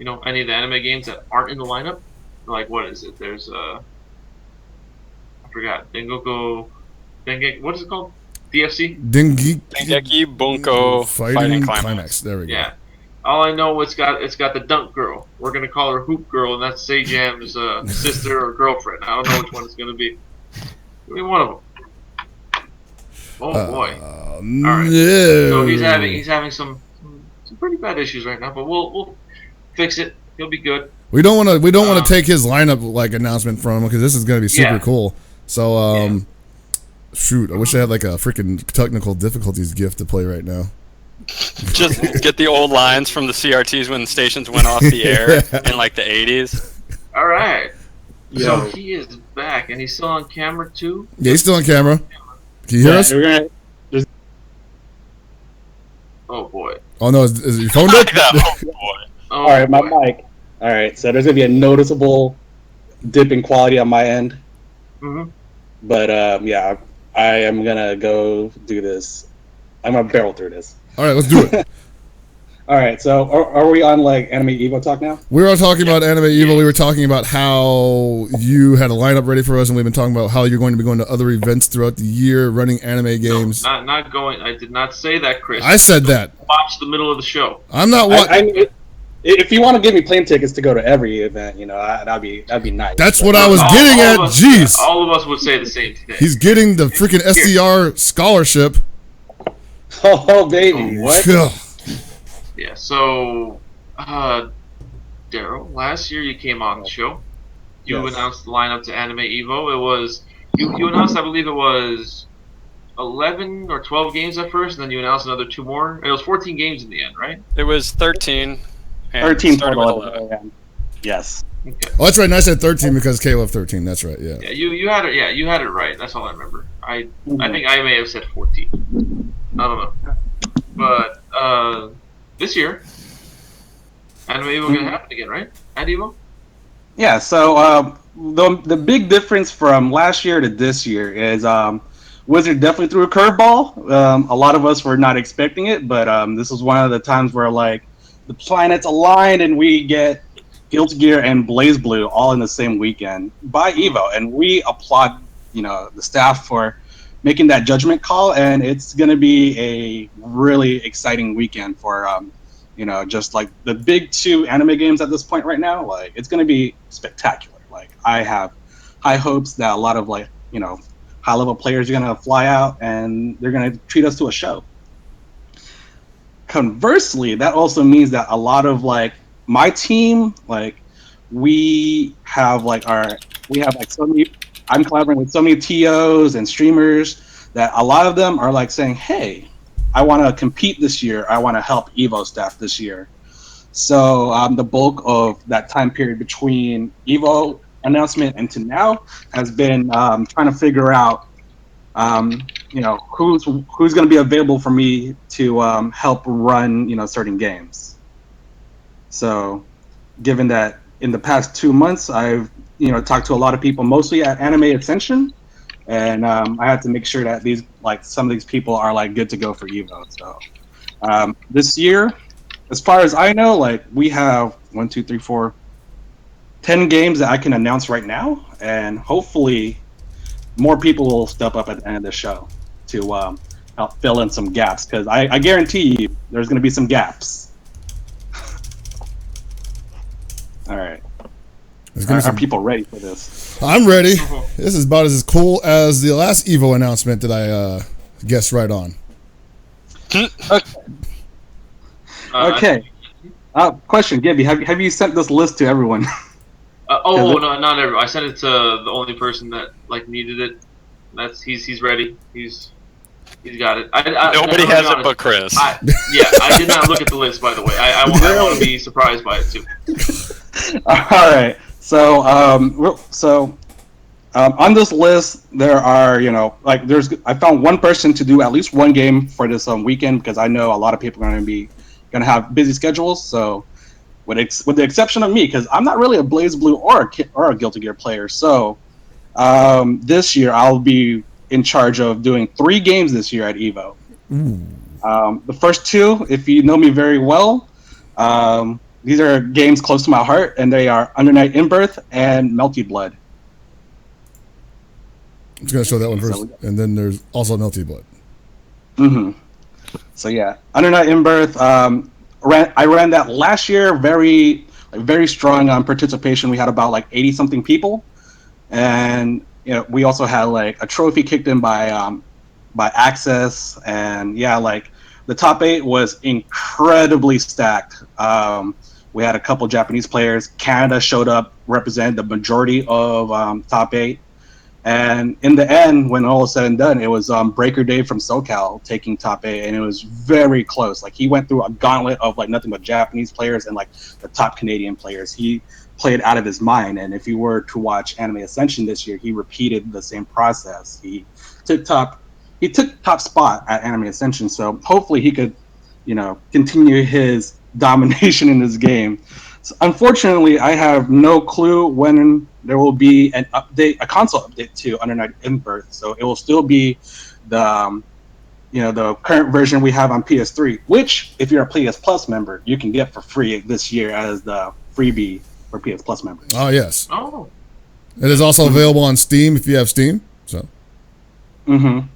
any of the anime games that aren't in the lineup, like what is it? There's I forgot. Dengeki. What is it called? DFC? Dengeki Bunko Fighting Climax. There we go. Yeah. All I know, it's got the Dunk Girl. We're gonna call her Hoop Girl, and that's Sejam's sister or girlfriend. I don't know which one it's gonna be. Give me one of them. Oh boy! All right. No. So he's having some pretty bad issues right now, but we'll fix it. He'll be good. We don't want to take his lineup announcement from him because this is gonna be super cool. So shoot, I wish I had a freaking technical difficulties gift to play right now. Just get the old lines from the CRTs when stations went off the air in the 80s. All right. Yo. So he is back, and he's still on camera too. Yeah, he's still on camera. Can you hear us? Oh boy. Oh no, is your phone dead? Oh boy. Oh, All right, my boy. mic. All right, so there's gonna be a noticeable dip in quality on my end. Mhm. But yeah, I am gonna go do this. I'm gonna barrel through this. All right, let's do it. All right, so are we on Anime Evo talk now? We were all talking about Anime Evil. We were talking about how you had a lineup ready for us, and we've been talking about how you're going to be going to other events throughout the year, running anime games. No, not going. I did not say that, Chris. I said that. Watch the middle of the show. I'm not watching. If you want to give me plane tickets to go to every event, that'd be nice. That's what I was getting at. Jeez. All of us would say the same thing. He's getting the freaking SDR scholarship. Oh baby, what? Yeah, so, Daryl, last year you came on the show. You announced the lineup to Anime Evo. It was, you announced, I believe it was 11 or 12 games at first, and then you announced another 2 more. It was 14 games in the end, right? It was 13. 13 started with total. 11. Yes. Okay. Oh, that's right. And I said 13 because K left 13. That's right. Yeah. Yeah, you had it. Yeah, you had it right. That's all I remember. I think I may have said 14. I don't know, but this year, Anime Evo gonna happen again, right? At Evo. Yeah. So the big difference from last year to this year is Wizard definitely threw a curveball. A lot of us were not expecting it, but this was one of the times where the planets aligned and we get Guilty Gear and Blaze Blue all in the same weekend by Evo, and we applaud the staff for making that judgment call, and it's going to be a really exciting weekend for just the big 2 anime games at this point right now. It's going to be spectacular. I have high hopes that a lot of high level players are going to fly out and they're going to treat us to a show. Conversely, that also means that a lot of my team, we have so many. I'm collaborating with so many TOs and streamers that a lot of them are saying, "Hey, I want to compete this year. I want to help Evo staff this year. So the bulk of that time period between Evo announcement and to now has been trying to figure out, who's going to be available for me to help run, certain games. So, given that in the past 2 months I've talked to a lot of people, mostly at Anime Ascension, and I had to make sure that some of these people are good to go for Evo. So this year, as far as I know, we have 1, 2, 3, 4, 10 games that I can announce right now, and hopefully more people will step up at the end of the show to help fill in some gaps, because I guarantee you there's going to be some gaps. All right. Are people ready for this? I'm ready. This is about as cool as the last Evo announcement that I guessed right on. Okay. Question, Gibby, have you sent this list to everyone? No, not everyone. I sent it to the only person that needed it. He's ready. He's got it. Nobody has it but Chris. I did not look at the list, by the way. I want to be surprised by it too. All right. So, on this list, there are, I found one person to do at least one game for this weekend, because I know a lot of people are going to have busy schedules. So, with the exception of me, because I'm not really a BlazBlue or a Guilty Gear player. So, this year I'll be in charge of doing 3 games this year at Evo. The first 2, if you know me very well, these are games close to my heart, and they are Under Night In-Birth and Melty Blood. I'm just going to show that one first, and then there's also Melty Blood. Mm-hmm. So yeah, Under Night In-Birth, I ran that last year, very strong participation. We had about 80-something people, and we also had a trophy kicked in by Access, and the top 8 was incredibly stacked. We had a couple Japanese players. Canada showed up, represented the majority of top 8. And in the end, when all was said and done, it was Breaker Dave from SoCal taking top 8, and it was very close. He went through a gauntlet of nothing but Japanese players and the top Canadian players. He played out of his mind, and if you were to watch Anime Ascension this year, he repeated the same process. He took top spot at Anime Ascension, so hopefully he could, continue his domination in this game. So unfortunately, I have no clue when there will be a console update to Under Night In-Birth. So it will still be the current version we have on PS3, which, if you're a PS Plus member, you can get for free this year as the freebie for PS Plus members. Oh yes. Oh. It is also available on Steam if you have Steam. So. Mm-hmm.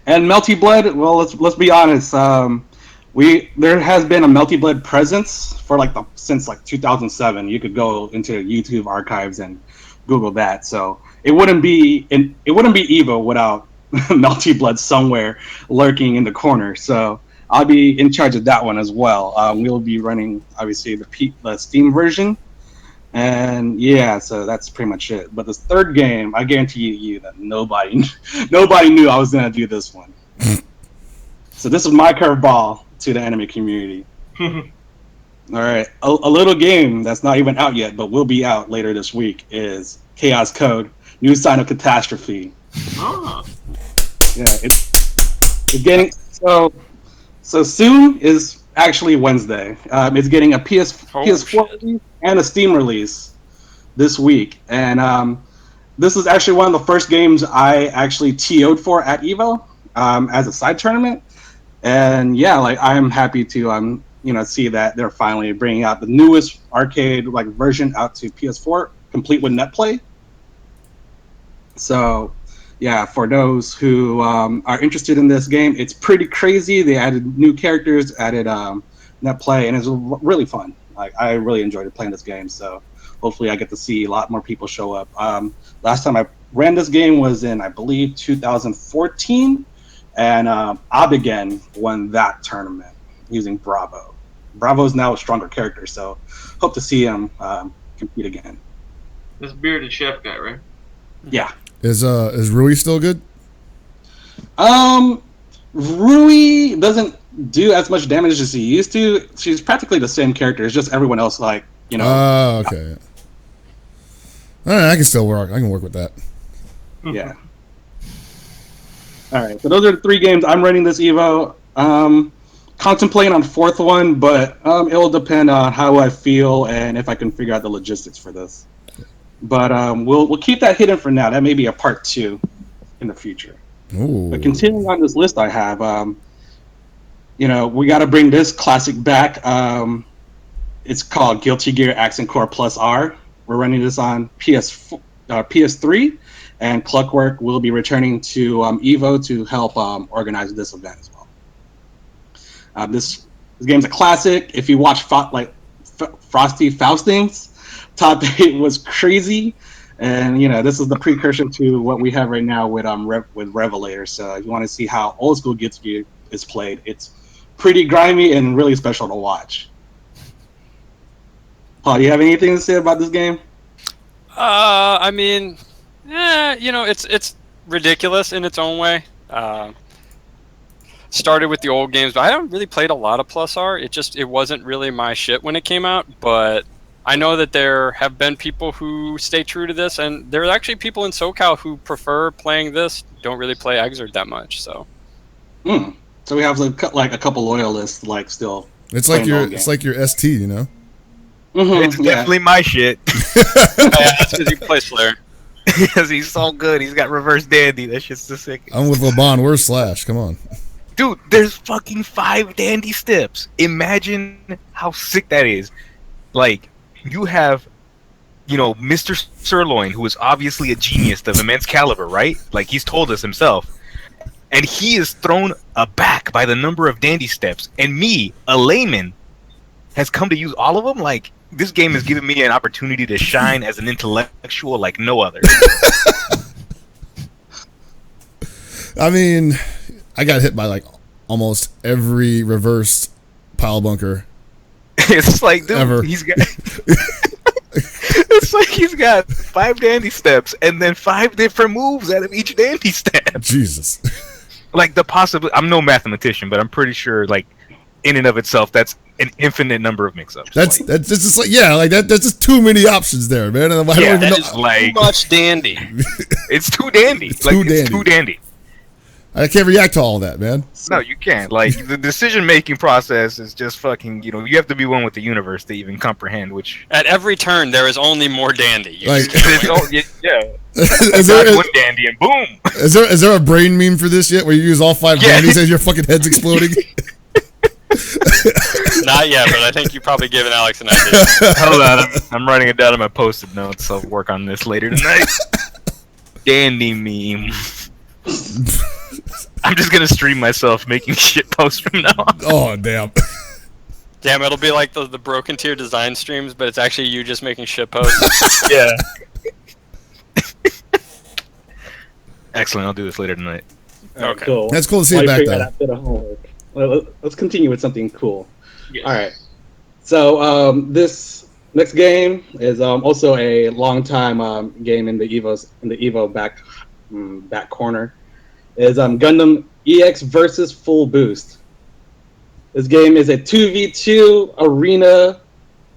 And Melty Blood, well, let's be honest. There has been a Melty Blood presence for since 2007. You could go into YouTube archives and Google that. So it wouldn't be Evo without Melty Blood somewhere lurking in the corner. So I'll be in charge of that one as well. We'll be running obviously the Steam version, and yeah, so that's pretty much it. But this third game, I guarantee you that nobody knew I was gonna do this one. So this is my curveball to the anime community. All right, a little game that's not even out yet, but will be out later this week is Chaos Code: New Sign of Catastrophe. Oh. Yeah, it's getting so soon is actually Wednesday. It's getting a PS4 release and a Steam release this week, and this is actually one of the first games I actually TO'd for at Evo as a side tournament. And yeah, I'm happy to see that they're finally bringing out the newest arcade version out to PS4, complete with netplay. So yeah, for those who are interested in this game, it's pretty crazy. They added new characters, added netplay, and it's really fun. I really enjoyed playing this game. So hopefully I get to see a lot more people show up. Last time I ran this game was in, I believe, 2014. And Abigen won that tournament using Bravo. Bravo is now a stronger character, so hope to see him compete again. This bearded chef guy, right? Yeah. Is Rui still good? Rui doesn't do as much damage as he used to. She's practically the same character. It's just everyone else, like, you know. Oh, okay. All right, I can still work. I can work with that. Yeah. All right. So those are the 3 games I'm running this Evo. Contemplating on 4th one, but it will depend on how I feel and if I can figure out the logistics for this. But we'll keep that hidden for now. That may be a part 2 in the future. Ooh. But continuing on this list I have, you know, we got to bring this classic back. It's called Guilty Gear Accent Core Plus R. We're running this on PS3, and Clockwork will be returning to Evo to help organize this event as well. This game's a classic. If you watch Frosty Faustings, thought it was crazy. And, you know, this is the precursor to what we have right now with Revelator. So if you want to see how old school Guilty Gear is played, it's pretty grimy and really special to watch. Paul, do you have anything to say about this game? I mean, you know, it's ridiculous in its own way. Started with the old games, but I haven't really played a lot of Plus R. It wasn't really my shit when it came out, but I know that there have been people who stay true to this, and there are actually people in SoCal who prefer playing this, don't really play Exert that much, so. So we have like a couple loyalists, like, still. It's like your ST, you know? It's definitely my shit. That's because he plays Flare. Because he's so good. He's got reverse dandy. That shit's the sick. I'm with LeBron. Where's Slash? Come on. Dude, there's fucking 5 dandy steps. Imagine how sick that is. Like, you have, you know, Mr. Sirloin, who is obviously a genius of immense caliber, right? Like, he's told us himself. And he is thrown aback by the number of dandy steps. And me, a layman, has come to use all of them. Like, this game has given me an opportunity to shine as an intellectual like no other. I mean, I got hit by like almost every reversed pile bunker. It's like, dude, ever. He's got. It's like he's got 5 dandy steps and then 5 different moves out of each dandy step. Jesus. Like the possibility. I'm no mathematician, but I'm pretty sure, like, in and of itself, that's an infinite number of mix-ups. That's just like, yeah, like that's just too many options there, man. I don't even know. Is like Too much dandy. It's too dandy. It's too dandy. I can't react to all that, man. No, you can't. Like, the decision-making process is just fucking, you know, you have to be one with the universe to even comprehend which... At every turn, there is only more dandy. You Like, is there one dandy and boom! Is there a brain meme for this yet where you use all 5 dandies and your fucking head's exploding? Not yet, but I think you've probably given Alex an idea. Hold on, I'm writing it down on my post-it notes. I'll work on this later tonight. Dandy meme. I'm just gonna stream myself making shit posts from now on. Oh, damn. Damn, it'll be like the Broken Tier design streams, but it's actually you just making shit posts. Yeah. Excellent, I'll do this later tonight. Okay. Cool. That's cool to see While it back, you figure though. out a bit of homework. Let's continue with something cool. Yes. All right. So this next game is also a long time game in the Evo back corner. Is Gundam EX versus Full Boost. This game is a 2v2 arena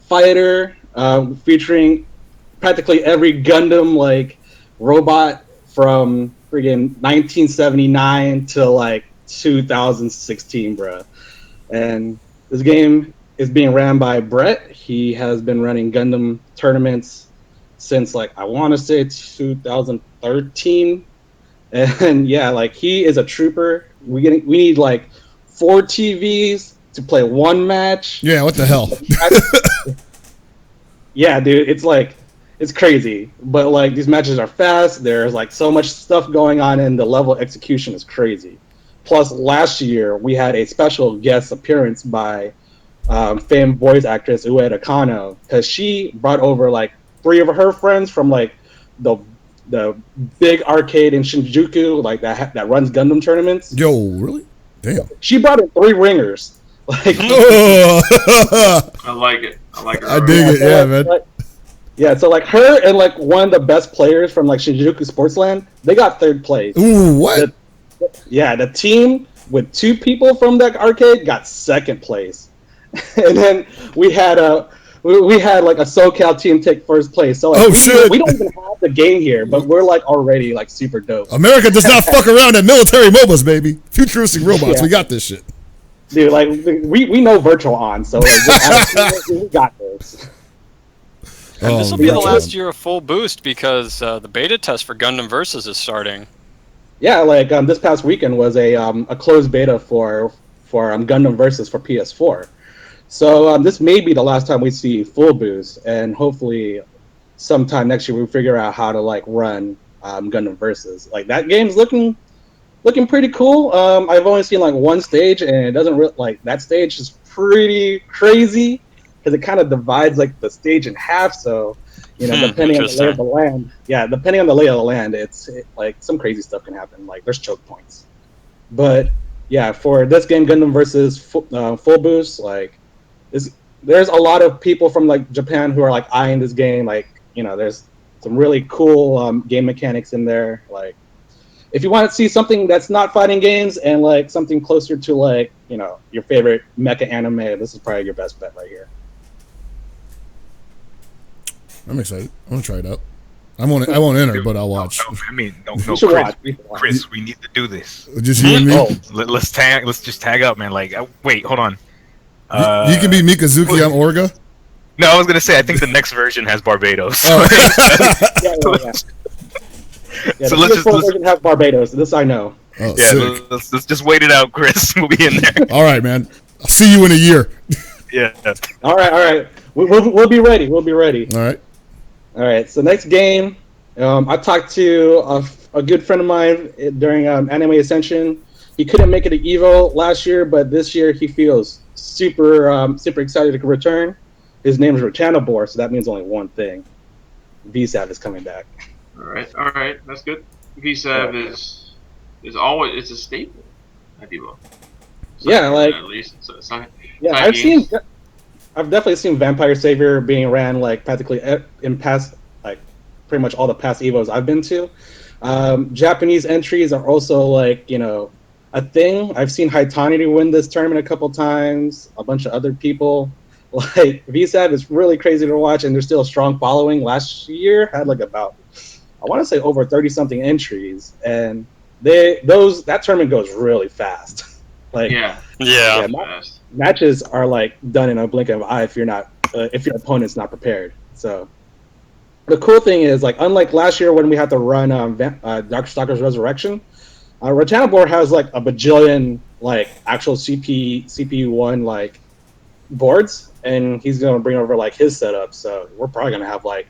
fighter featuring practically every Gundam like robot from friggin' 1979 to like 2016, bruh. And this game is being ran by Brett. He has been running Gundam tournaments since like I want to say 2013. And yeah, like he is a trooper. We need like 4 TVs to play 1 match. Yeah, what the hell? Yeah, dude, it's crazy. But like these matches are fast. There's like so much stuff going on, and the level of execution is crazy. Plus, last year we had a special guest appearance by famed voice actress Ueda Kano, because she brought over like 3 of her friends from like the big arcade in Shinjuku, like that runs Gundam tournaments. Yo, really? Damn. She brought in 3 ringers. Like, I like it. I dig it. Yeah, man. Yeah, so like her and like one of the best players from like Shinjuku Sportsland, they got 3rd place. Ooh, what? The team with 2 people from that arcade, got second place. And then we had like a SoCal team take first place. So like, shit! We don't even have the game here, but we're like already like super dope. America does not fuck around at military MOBAs, baby. Futuristic robots, we got this shit. Dude, like we know Virtual On, so like, we got this. And this will be the last year of full boost because the beta test for Gundam Versus is starting. Yeah, like this past weekend was a closed beta for Gundam Versus for PS4. So this may be the last time we see full boost, and hopefully sometime next year we figure out how to like run Gundam Versus. Like that game's looking pretty cool. I've only seen like one stage, and it doesn't like that stage is pretty crazy because it kind of divides like the stage in half. So depending on the lay of the land, depending on the lay of the land, like some crazy stuff can happen. Like there's choke points, but yeah, for this game Gundam Versus full boost, like there's a lot of people from like Japan who are like eyeing this game. Like there's some really cool game mechanics in there. Like if you want to see something that's not fighting games and like something closer to like your favorite mecha anime, this is probably your best bet right here. I'm excited. I want to try it out. I won't enter, but I'll watch. Chris, we need to do this. Just you and me. Let's just tag up, man. Like, wait, hold on. You can be Mikazuki. I'm Orga. No, I was gonna say I think the next version has Barbados. Oh. Yeah, so let's version have Barbados. This I know. Oh, yeah, let's just wait it out, Chris. We'll be in there. All right, man. I'll see you in a year. Yeah. All right. We'll be ready. We'll be ready. All right. So next game, I talked to a good friend of mine during Anime Ascension. He couldn't make it to EVO last year, but this year he feels super excited to return. His name is Rotanabor, so that means only one thing: VSAV is coming back. All right, that's good. VSAV is always a staple at EVO. Yeah, like at least I've definitely seen Vampire Savior being ran like practically in past, like pretty much all the past EVOs I've been to. Japanese entries are also like a thing. I've seen Haitani win this tournament a couple times. A bunch of other people. Like VSAV is really crazy to watch, and there's still a strong following. Last year had like about, I want to say over 30-something entries, and that tournament goes really fast. Like matches are like done in a blink of an eye if your opponent's not prepared. So the cool thing is, like, unlike last year when we had to run Dark Stalker's Resurrection, Rotanabor has like a bajillion like actual CPU1 like boards, and he's gonna bring over like his setup. So we're probably gonna have like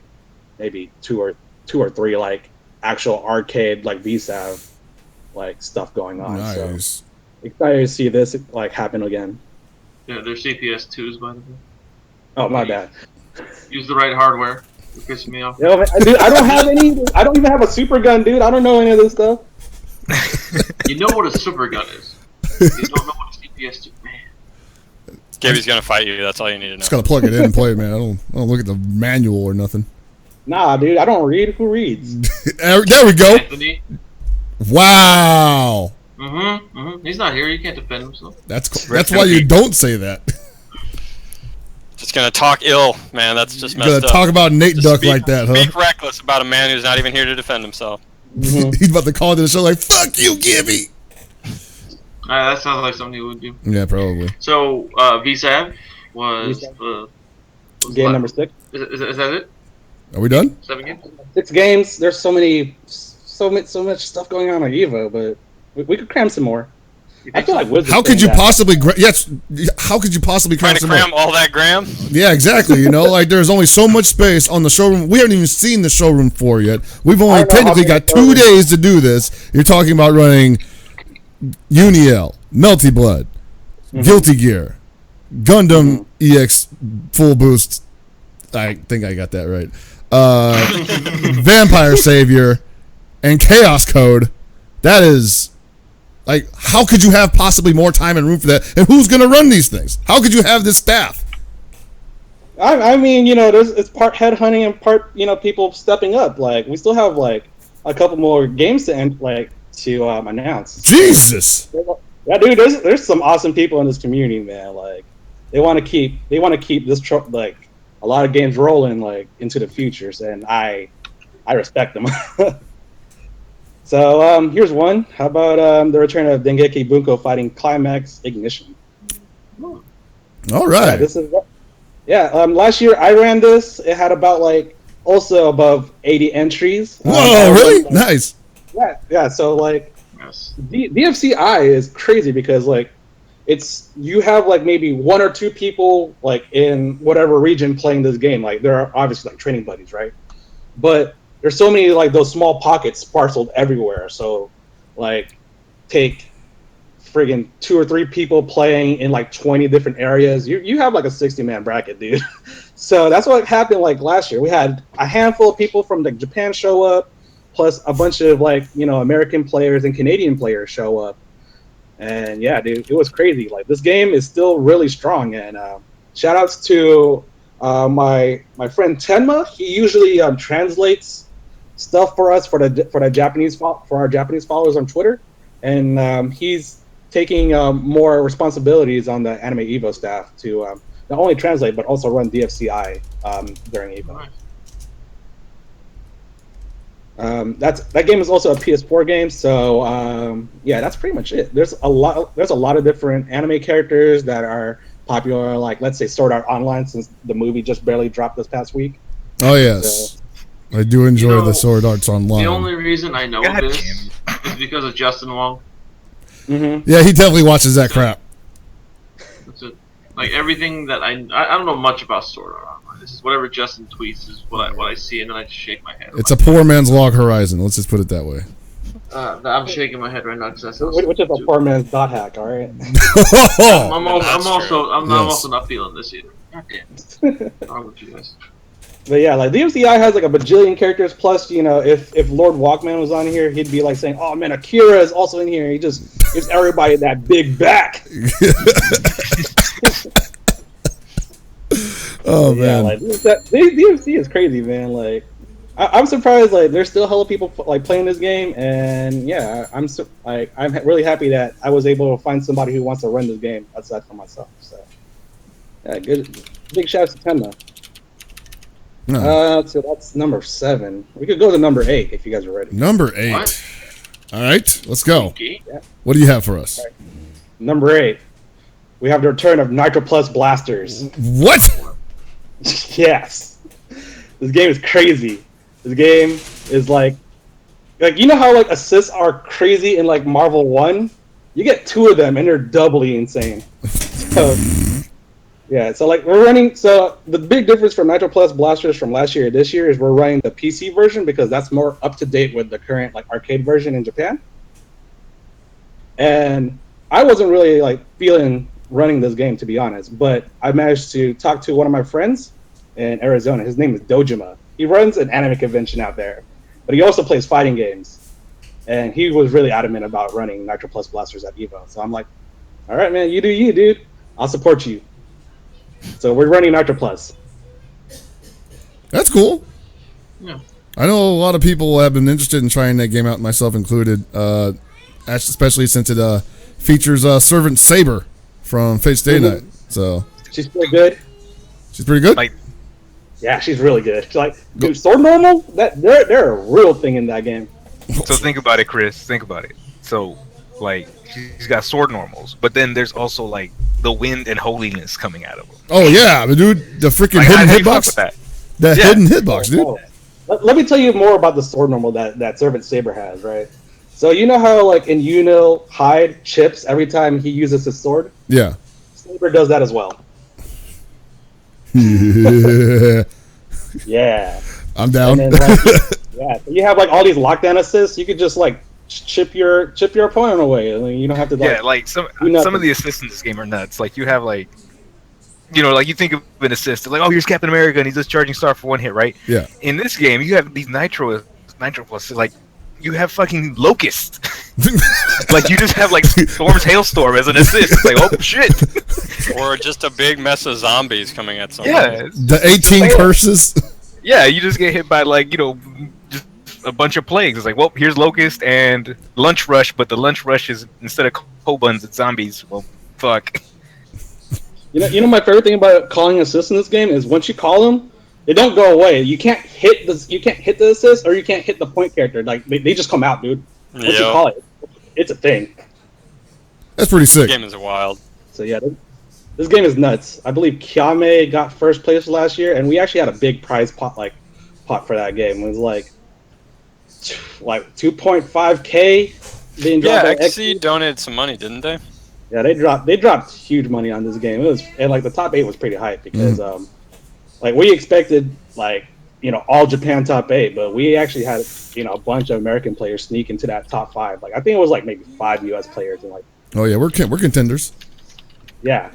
maybe two or three like actual arcade like VSAV like stuff going on. Nice. So excited to see this like happen again. Yeah, they're CPS 2s, by the way. Oh, my bad. Use the right hardware. You're pissing me off. Dude, I don't have any. I don't even have a super gun, dude. I don't know any of this stuff. You know what a super gun is. You don't know what a CPS 2. Man. Gaby's gonna fight you. That's all you need to know. Just gotta plug it in and play it, man. I don't look at the manual or nothing. Nah, dude. I don't read. Who reads? There we go. Anthony. Wow. He's not here. He can't defend himself. That's cool. That's why you don't say that. Just gonna talk ill, man. That's just messed You're gonna talk about Nate Duck like that, huh? Speak reckless about a man who's not even here to defend himself. He's about to call into the show like, "Fuck you, Gibby." That sounds like something he would do. Yeah, probably. So VSAV was game number 6. Is that it? Are we done? 7 games. 6 games. There's so much stuff going on Evo, but we could cram some more. I feel like Wizards. How could you possibly? How could you possibly cram some more? Trying to cram all that gram? Yeah, exactly. Like there's only so much space on the showroom. We haven't even seen the showroom floor yet. We've only technically got 2 days to do this. You're talking about running Uniel, Melty Blood, Guilty Gear, Gundam EX Full Boost. I think I got that right. Vampire Savior and Chaos Code. That is, like, how could you have possibly more time and room for that? And who's going to run these things? How could you have this staff? I mean, it's part headhunting and part, people stepping up. Like, we still have like a couple more games to announce. Jesus. Yeah, dude, there's some awesome people in this community, man. Like, they want to keep this like a lot of games rolling like into the futures, and I respect them. So here's one. How about the return of Dengeki Bunko fighting Climax Ignition? All right. Yeah, this is last year I ran this. It had about like also above 80 entries. Whoa, really? Nice. Yeah. So like, Yes. DFCI is crazy because like you have like maybe one or two people like in whatever region playing this game. Like there are obviously like training buddies, right? But there's so many like those small pockets sparkled everywhere. So like take friggin' 2 or 3 people playing in like 20 different areas. You have like a 60-man bracket, dude. So that's what happened like last year. We had a handful of people from like Japan show up, plus a bunch of like, American players and Canadian players show up. And yeah, dude, it was crazy. Like this game is still really strong. And shout outs to my friend Tenma. He usually translates stuff for us for our Japanese followers on Twitter. And he's taking more responsibilities on the Anime Evo staff to not only translate but also run DFCI during Evo. That game is also a PS4 game, so yeah, that's pretty much it. There's a lot of different anime characters that are popular, like let's say Sword Art Online, since the movie just barely dropped this past week. Oh yes, so, I do enjoy the Sword Arts Online. The only reason I know of this is because of Justin Wong. Mm-hmm. Yeah, he definitely watches that crap. That's it. Like everything that I don't know much about Sword Art Online. This is whatever Justin tweets is what I see, and then I just shake my head. It's a poor man's Log Horizon. Let's just put it that way. I'm shaking my head right now because which is a poor man's dot hack. All right. I'm also not feeling this either. God damn. What's wrong with you guys? But yeah, like DMCI has like a bajillion characters. Plus, if Lord Walkman was on here, he'd be like saying, "Oh man, Akira is also in here." He just gives everybody that big back. Oh man, like DMC is crazy, man. Like I'm surprised like there's still hella people like playing this game, and yeah, I'm really happy that I was able to find somebody who wants to run this game aside from myself. So yeah, good, big shout out to Tenma. No. So that's number 7. We could go to number 8 if you guys are ready. Number 8. What? All right, let's go. Okay. Yeah. What do you have for us? Right. Number 8. We have the return of Nitro Plus Blasters. What? Yes. This game is crazy. This game is like you know how like assists are crazy in like Marvel 1? You get 2 of them and they're doubly insane. So yeah, so like we're running. So the big difference from Nitro Plus Blasters from last year to this year is we're running the PC version because that's more up to date with the current like arcade version in Japan. And I wasn't really like feeling running this game, to be honest, but I managed to talk to one of my friends in Arizona. His name is Dojima. He runs an anime convention out there, but he also plays fighting games. And he was really adamant about running Nitro Plus Blasters at Evo. So I'm like, all right, man, you do you, dude. I'll support you. So we're running Nitro Plus. That's cool. Yeah. I know a lot of people have been interested in trying that game out, myself included. Especially since it features Servant Saber from Fate Stay Night. So she's pretty good. She's pretty good. Yeah, she's really good. She's like, dude, sword normal. They're a real thing in that game. So think about it, Chris. Think about it. So like she's got sword normals, but then there's also like the wind and holiness coming out of them. Oh yeah, dude, the freaking hidden hitbox. That hidden hitbox, dude. Let me tell you more about the sword normal that Servant Saber has, right? So you know how like in Unil Hyde chips every time he uses his sword? Yeah. Saber does that as well. Yeah. I'm down. And then, yeah, you have like all these lockdown assists. You could just like chip your opponent away. I mean, you don't have to. Yeah, like some of the assists in this game are nuts. Like you have like, like you think of an assist, like here's Captain America and he's just charging star for 1 hit, right? Yeah. In this game, you have these Nitro Plus, like you have fucking Locust. Like you just have like Storm's Hailstorm as an assist. It's like, oh shit. Or just a big mess of zombies coming at someone. Yeah. The 18 curses. Yeah, you just get hit by like, just a bunch of plagues. It's like, well, here's Locust and Lunch Rush, but the Lunch Rush is instead of cold buns, it's zombies. Well, fuck. You know, my favorite thing about calling assists in this game is once you call them, they don't go away. You can't hit the assist, or you can't hit the point character. Like they just come out, dude. Once you call it, it's a thing. That's pretty sick. The game is wild. So yeah, this game is nuts. I believe Kiame got first place last year, and we actually had a big prize pot for that game. It was like 2.5K being dropped. Yeah, by XC donated some money, didn't they? Yeah, they dropped huge money on this game. It was, and like the top 8 was pretty hype because like we expected all Japan top 8, but we actually had a bunch of American players sneak into that top 5. Like I think it was like maybe 5 US players and like. Oh yeah, we're contenders. Yeah,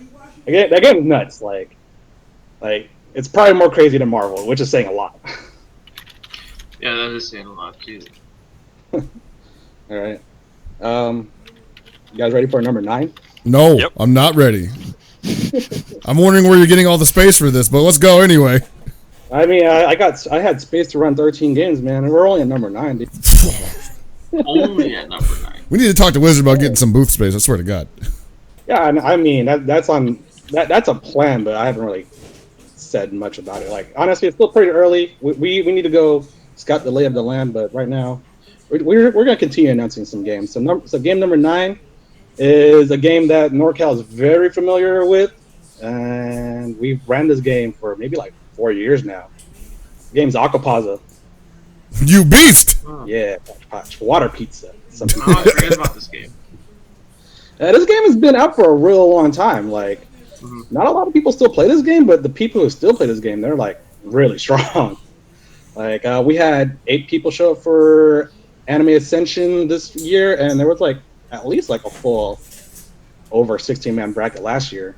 that game is nuts. Like it's probably more crazy than Marvel, which is saying a lot. Yeah, that is saying a lot too. All right. You guys ready for number 9? No, Yep. I'm not ready. I'm wondering where you're getting all the space for this, but let's go anyway. I mean, I had space to run 13 games, man, and we're only at number 9. Dude. Only at number 9. We need to talk to Wizard about getting some booth space. I swear to God. Yeah, I mean that's a plan, but I haven't really said much about it. Like honestly, it's still pretty early. We need to go scout the lay of the land, but right now we're gonna continue announcing some games. So game number 9 is a game that NorCal is very familiar with, and we've ran this game for maybe like 4 years now. The game's Aquapazza. You beast! Yeah, water pizza. I forget about this game. This game has been out for a real long time. Like, not a lot of people still play this game, but the people who still play this game, they're like really strong. Like, we had 8 people show up for Anime Ascension this year, and there was like at least like a full over 16-man bracket last year.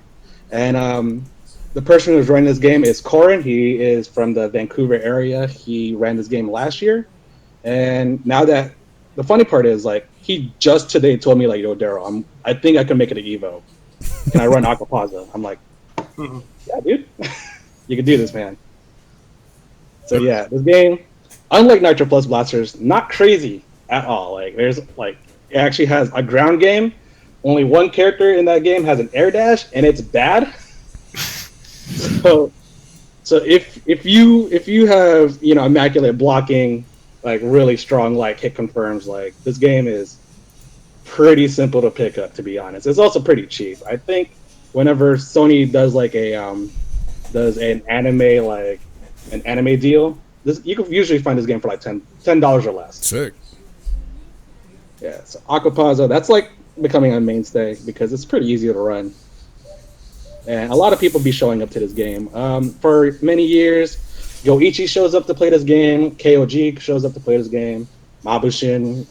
And the person who's running this game is Corin. He is from the Vancouver area. He ran this game last year, and now that the funny part is like he just today told me like, yo, Daryl, I think I can make it an Evo. Can I run Aquapazza? I'm like, yeah, dude, you can do this, man. So yeah, this game, unlike Nitro Plus Blasters, not crazy at all. Like there's like it actually has a ground game. Only one character in that game has an air dash, and it's bad. So if you have immaculate blocking, like really strong like hit confirms, like this game is pretty simple to pick up, to be honest. It's also pretty cheap. I think whenever Sony does like an anime deal, you can usually find this game for like $10 or less. Sick. Yeah, so Aquapazza, that's like becoming a mainstay because it's pretty easy to run. And a lot of people be showing up to this game. For many years, Yoichi shows up to play this game. KOG shows up to play this game. Mabushin,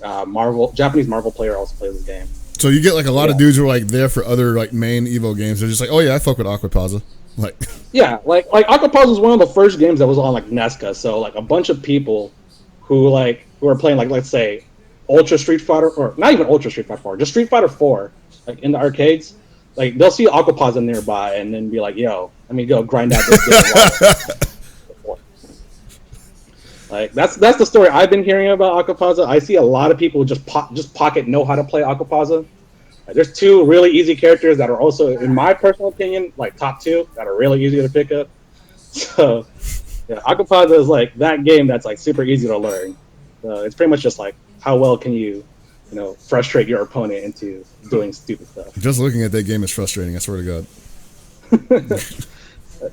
Japanese Marvel player also plays this game. So you get like a lot of dudes who are like there for other like main Evo games. They're just like, oh yeah, I fuck with Aquapazza. Like yeah, like Aquapazza was one of the first games that was on like Nesca. So like a bunch of people who are playing like, let's say, Ultra Street Fighter, or not even Ultra Street Fighter 4, just Street Fighter 4, like in the arcades. Like they'll see Aquapazza nearby and then be like, "Yo, let me go grind out this game." Like that's the story I've been hearing about Aquapazza. I see a lot of people just pocket know how to play Aquapazza. Like, there's 2 really easy characters that are also, in my personal opinion, like top 2 that are really easy to pick up. So yeah, Aquapazza is like that game that's like super easy to learn. So it's pretty much just like how well can you frustrate your opponent into doing stupid stuff. just looking at that game is frustrating. I swear to God.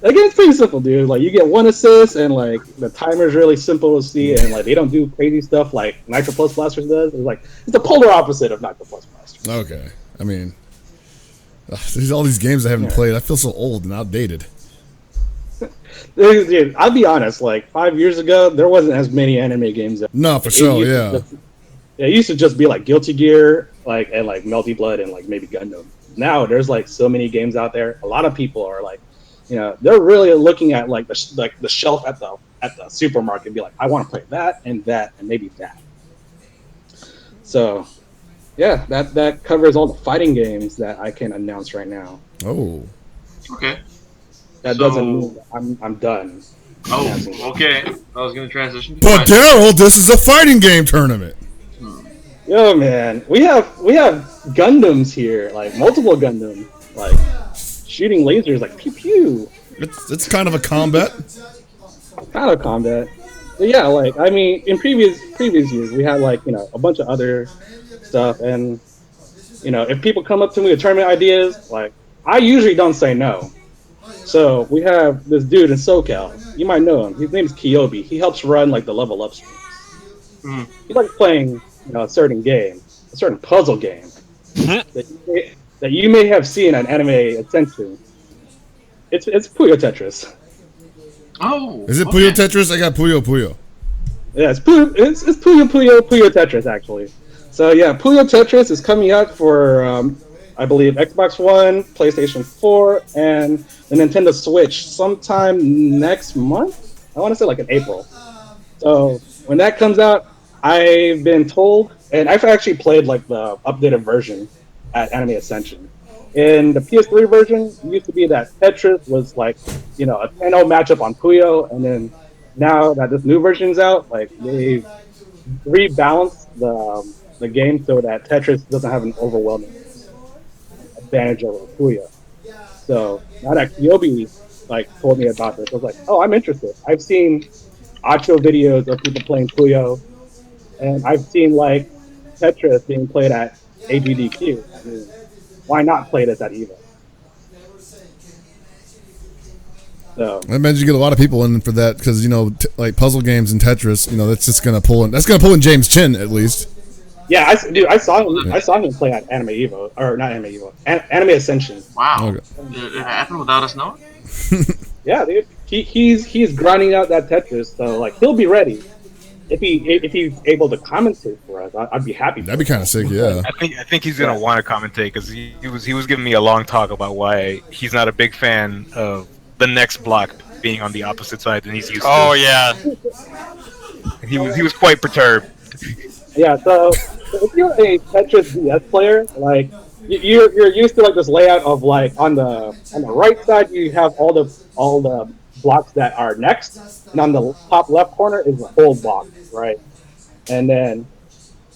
That game's pretty simple, dude. Like you get 1 assist, and like the timer's really simple to see, and like they don't do crazy stuff like Nitro Plus Blasters does. It's the polar opposite of Nitro Plus Blasters. Okay. I mean, there's all these games I haven't played. I feel so old and outdated. Dude, I'll be honest. Like 5 years ago, there wasn't as many anime games. No, for sure. Yeah. It used to just be like Guilty Gear, and like Melty Blood, and like maybe Gundam. Now there's like so many games out there. A lot of people are like, they're really looking at like the shelf at the supermarket and be like, I want to play that and maybe that. So, yeah, that covers all the fighting games that I can announce right now. Oh. Okay. That doesn't mean I'm done. Oh, okay. I was gonna transition. To But Daryl, this is a fighting game tournament. Yo, man, we have Gundams here, like multiple Gundams, like shooting lasers, like pew pew. It's kind of a combat. Kind of combat. But yeah, like I mean, in previous years, we had like a bunch of other stuff, and if people come up to me with tournament ideas, like I usually don't say no. So we have this dude in SoCal. You might know him. His name is Kiyobi. He helps run like the level up streams. He likes playing a certain game, a certain puzzle game that you may have seen on Anime Attention. It's Puyo Tetris. Oh, is it Puyo Tetris? I got Puyo Puyo. Yeah, it's Puyo Tetris actually. So yeah, Puyo Tetris is coming out for I believe Xbox One, PlayStation 4, and the Nintendo Switch sometime next month. I want to say like in April. So when that comes out, I've been told, and I've actually played like the updated version at Anime Ascension. In the PS3 version, it used to be that Tetris was like, a 10-0 matchup on Puyo, and then now that this new version's out, like they've rebalanced the game so that Tetris doesn't have an overwhelming advantage over Puyo. So now that Kiyobi told me about this, I was like, oh, I'm interested. I've seen Acho videos of people playing Puyo, and I've seen like Tetris being played at AGDQ. I mean, why not play this at EVO? So I imagine you get a lot of people in for that because like puzzle games and Tetris. That's just gonna pull in. That's gonna pull in James Chin at least. Yeah, I saw him play at Anime Evo, or not Anime Evo, Anime Ascension. Wow, Okay. It happened without us knowing. Yeah, dude, he's grinding out that Tetris, so like he'll be ready. If he's able to commentate for us, I'd be happy. That'd be kind of sick, yeah. I think he's gonna want to commentate because he was giving me a long talk about why he's not a big fan of the next block being on the opposite side than he's used to. Oh yeah. He was quite perturbed. Yeah, so if you're a Tetris DS player, like you're used to like this layout of like on the right side you have all the blocks that are next, and on the top left corner is the whole block, right? And then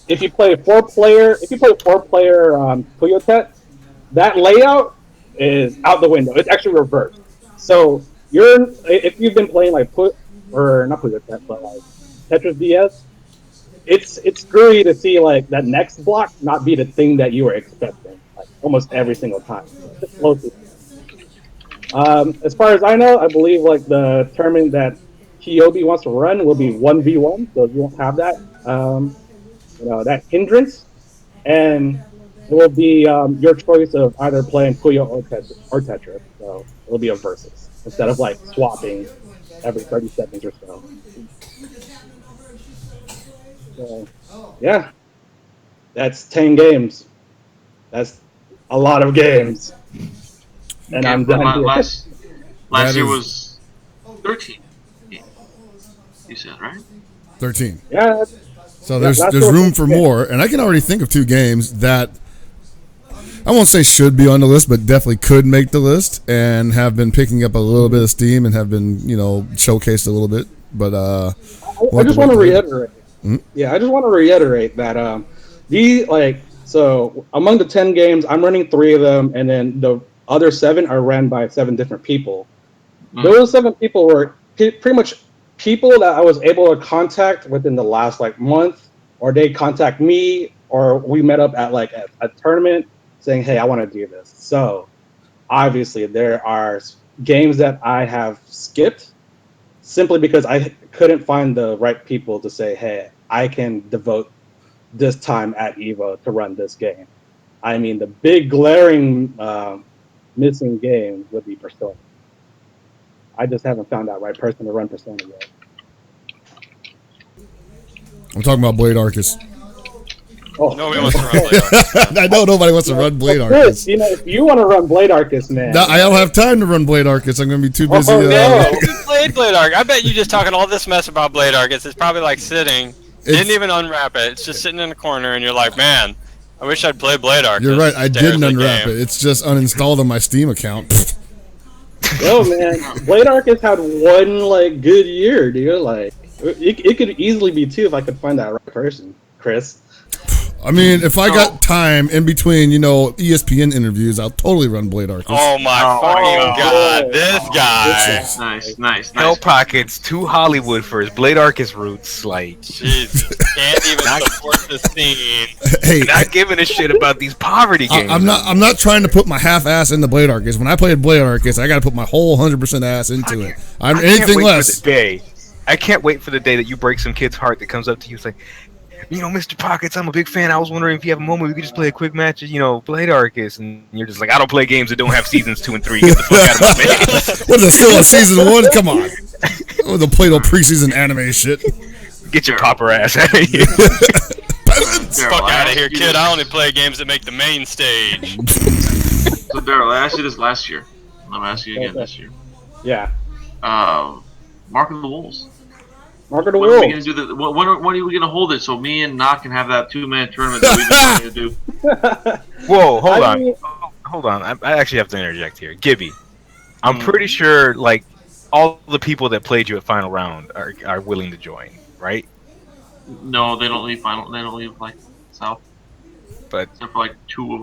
if you play four player Puyo Tet, that layout is out the window. It's actually reversed. So if you've been playing like not Puyo Tet, but like Tetris DS, it's screwy to see like that next block not be the thing that you were expecting, like almost every single time. It's close. As far as I know, I believe like the tournament that Kiyobi wants to run will be 1v1, so you won't have that that hindrance, and it will be your choice of either playing Puyo or Tetris. So it'll be a versus instead of like swapping every 30 seconds or so. So yeah, that's 10 games. That's a lot of games. And I'm done. Last year was 13. You said, right? 13. Yeah. So there's room for more, and I can already think of 2 games that I won't say should be on the list, but definitely could make the list and have been picking up a little bit of steam and have been showcased a little bit. But I just want to reiterate. Yeah, I just want to reiterate that so among the 10 games, I'm running 3 of them, and then the other 7 are ran by 7 different people. Those 7 people were pretty much people that I was able to contact within the last month, or they contact me, or we met up at a tournament saying, hey, I want to do this. So obviously there are games that I have skipped simply because I couldn't find the right people to say, hey, I can devote this time at EVO to run this game. I mean, the big glaring missing game would be Persona. I just haven't found that right person to run Persona yet. I'm talking about Blade Arcus. Oh. Nobody wants to run Blade Arcus. I know nobody wants to run Blade Arcus. If you want to run Blade Arcus, man. No, I don't have time to run Blade Arcus. I'm going to be too busy. You played Blade Arcus. I bet you just talking all this mess about Blade Arcus. It's probably sitting. Didn't even unwrap it. It's just sitting in the corner, and you're like, man, I wish I'd play Blade Arcus. You're right. I didn't unwrap it. It's just uninstalled on my Steam account. Yo, man, Blade Arcus had one like good year, dude. Like, it could easily be two if I could find that right person, Chris. I mean, if I got time in between, ESPN interviews, I'll totally run Blade Arcus. Oh my fucking god, this guy. Nice. Hell Pocket's too Hollywood for his Blade Arcus roots. Like, Jesus, can't even support the scene. Hey, not giving a shit about these poverty games. I'm not trying to put my half ass into Blade Arcus. When I played Blade Arcus, I got to put my whole 100% ass into it. I'm anything less. I can't wait for the day that you break some kid's heart that comes up to you and say, Mr. Pockets, I'm a big fan. I was wondering if you have a moment we could just play a quick match of, Blade Arcus. And you're just like, I don't play games that don't have seasons 2 and 3. Get the fuck out of my face. What is it, still a season 1? Come on. Oh, the Play-Doh preseason anime shit. Get your popper ass out of here. Fuck out of here, kid. I only play games that make the main stage. So, Daryl, I asked you this last year. I'm asking you again this year. Yeah. Mark of the Wolves. Mark of the When are we Wolves. gonna do the? When are we gonna hold it so me and Knock can have that 2-man tournament that we've been trying to do? Whoa, hold on. I actually have to interject here. Gibby, I'm pretty sure like all the people that played you at final round are willing to join, right? No, they don't leave final. They don't leave like South. But except for like 2 of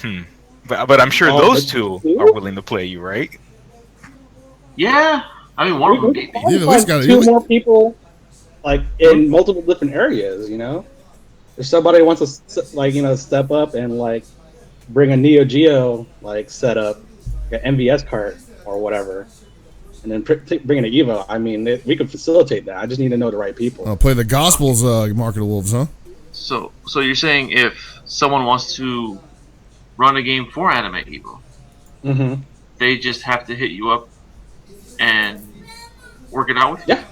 them. But I'm sure those 2 are willing to play you, right? Yeah. I mean, one of them beat me. Two more people, like in multiple different areas. If somebody wants to step up and like bring a Neo Geo like setup, an MVS cart or whatever, and then bring in an Evo. I mean, we could facilitate that. I just need to know the right people. I'll play the Gospels, Mark of the Wolves, huh? So you're saying if someone wants to run a game for Anime Evo, they just have to hit you up and work it out with you? Yeah.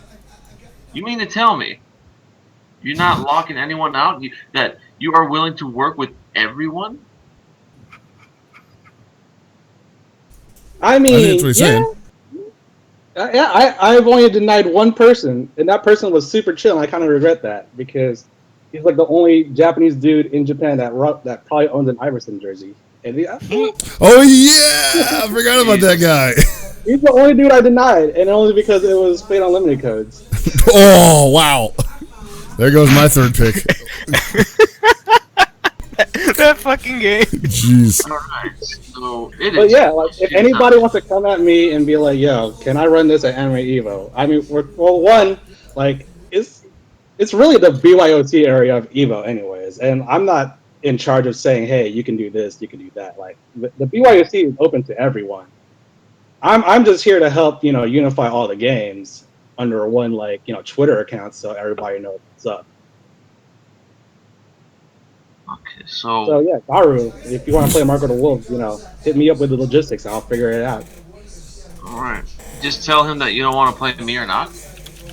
You mean to tell me you're not locking anyone out? That you are willing to work with everyone? I mean, I think that's what he's saying. I've only denied one person, and that person was super chill. And I kind of regret that because he's like the only Japanese dude in Japan that probably owns an Iverson jersey. And oh yeah, I forgot about that guy. He's the only dude I denied, and only because it was Fate Unlimited codes. Oh wow! There goes my third pick. That fucking game. Jeez. All right. So it is. But yeah, like if anybody wants to come at me and be like, "Yo, can I run this at Anime Evo?" I mean, one, like it's really the BYOT area of Evo, anyways, and I'm not in charge of saying, "Hey, you can do this, you can do that." Like the BYOC is open to everyone. I'm just here to help, unify all the games under one Twitter account so everybody knows what's up. Okay, so So yeah, Garu, if you want to play Mark of the Wolves, hit me up with the logistics and I'll figure it out. all right. Just tell him that you don't want to play me or not,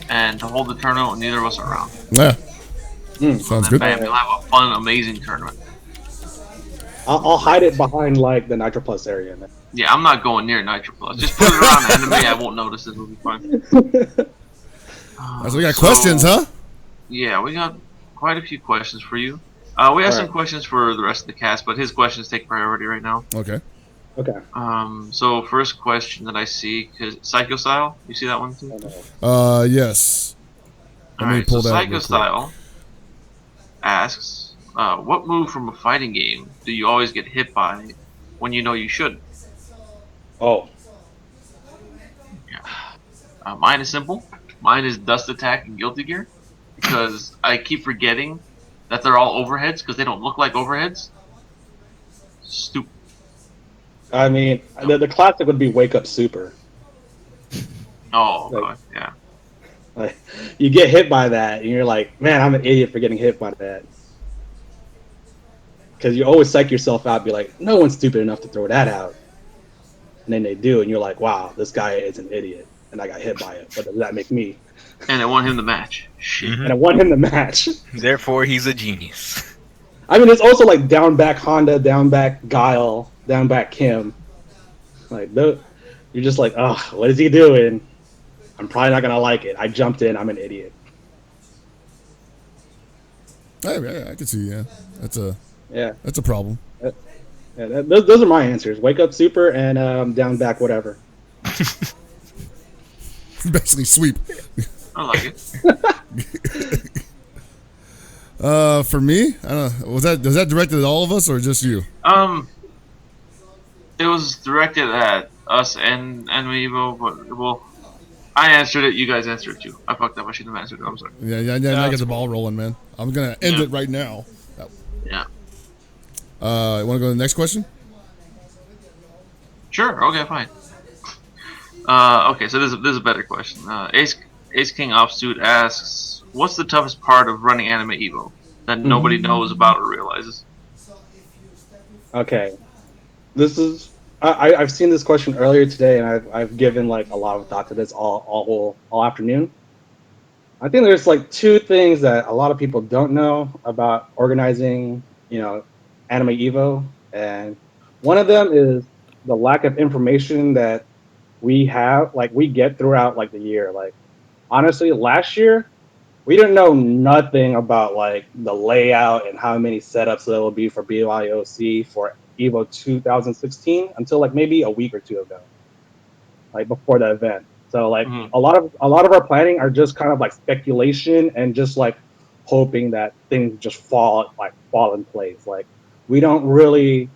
and to hold the tournament when neither of us are around. Yeah. Sounds good. Bam, you'll have a fun, amazing tournament. I'll hide it behind the Nitro Plus area. Yeah, I'm not going near Nitro Plus. Just put it around the enemy. I won't notice it. It'll be fine. So we got questions, huh? Yeah, we got quite a few questions for you. We have some questions for the rest of the cast, but his questions take priority right now. Okay. Okay. So first question that I see, Psycho Style, you see that one too? Yes. All right, so Psycho Style asks, what move from a fighting game do you always get hit by when you know you shouldn't? Oh. Yeah. Mine is simple. Mine is Dust Attack and Guilty Gear, because I keep forgetting that they're all overheads because they don't look like overheads. Stupid. I mean, the classic would be Wake Up Super. Oh, God, yeah. Like, you get hit by that, and you're like, man, I'm an idiot for getting hit by that. Because you always psych yourself out, be like, no one's stupid enough to throw that out. And then they do, and you're like, wow, this guy is an idiot, and I got hit by it. But does that make me? And I won him the match. Shit. And I won him the match. Therefore, he's a genius. I mean, it's also like down back Honda, down back Guile, down back Kim. Like, you're just like, oh, what is he doing? I'm probably not gonna like it. I jumped in. I'm an idiot. I can see. Yeah, that's a Yeah. That's a problem. Yeah, those are my answers. Wake up super and down back whatever. Basically sweep. I like it. For me, I don't know, was that directed at all of us or just you? It was directed at us and Evo, but well, I answered it. You guys answered it too. I fucked up. I shouldn't have answered it. I'm sorry. Yeah. I get the ball rolling, man. I'm gonna end it right now. Yeah. You want to go to the next question? Sure. Okay. Fine. Okay. So this is a better question. Ace King Offsuit asks, "What's the toughest part of running Anime Evo that nobody knows about or realizes?" Okay, this is I've seen this question earlier today, and I've given like a lot of thought to this all afternoon. I think there's like two things that a lot of people don't know about organizing, Anime Evo, and one of them is the lack of information that we get throughout like the year. Like honestly, last year we didn't know nothing about like the layout and how many setups there will be for BYOC for Evo 2016 until like maybe a week or two ago, like before the event. So like a lot of our planning are just kind of like speculation and just like hoping that things just fall in place. Like we don't really,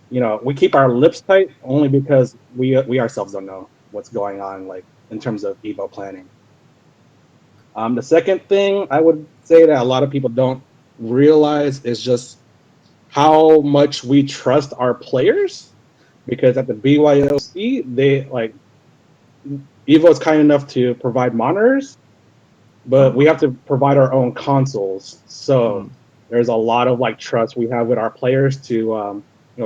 we keep our lips tight only because we ourselves don't know what's going on like in terms of Evo planning. The second thing I would say that a lot of people don't realize is just how much we trust our players, because at the BYOC, Evo is kind enough to provide monitors, but we have to provide our own consoles. So there's a lot of like trust we have with our players to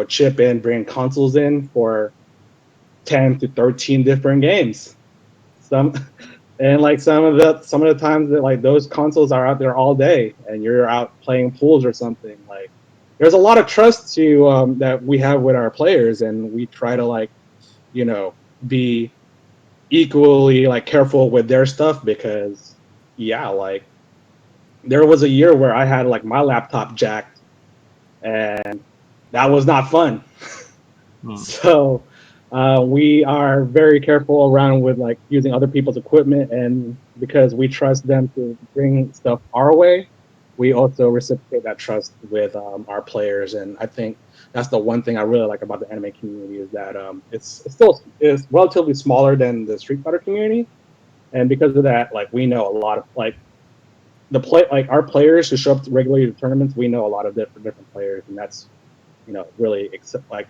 chip in, bring consoles in for 10 to 13 different games. And like some of the times that like those consoles are out there all day and you're out playing pools or something, like there's a lot of trust to that we have with our players, and we try to like be equally like careful with their stuff, because like there was a year where I had like my laptop jacked and that was not fun. So we are very careful around with like using other people's equipment, and because we trust them to bring stuff our way, we also reciprocate that trust with our players. And I think that's the one thing I really like about the anime community, is that it's relatively smaller than the Street Fighter community, and because of that, like we know a lot of like our players who show up regularly to tournaments, we know a lot of different players, and that's really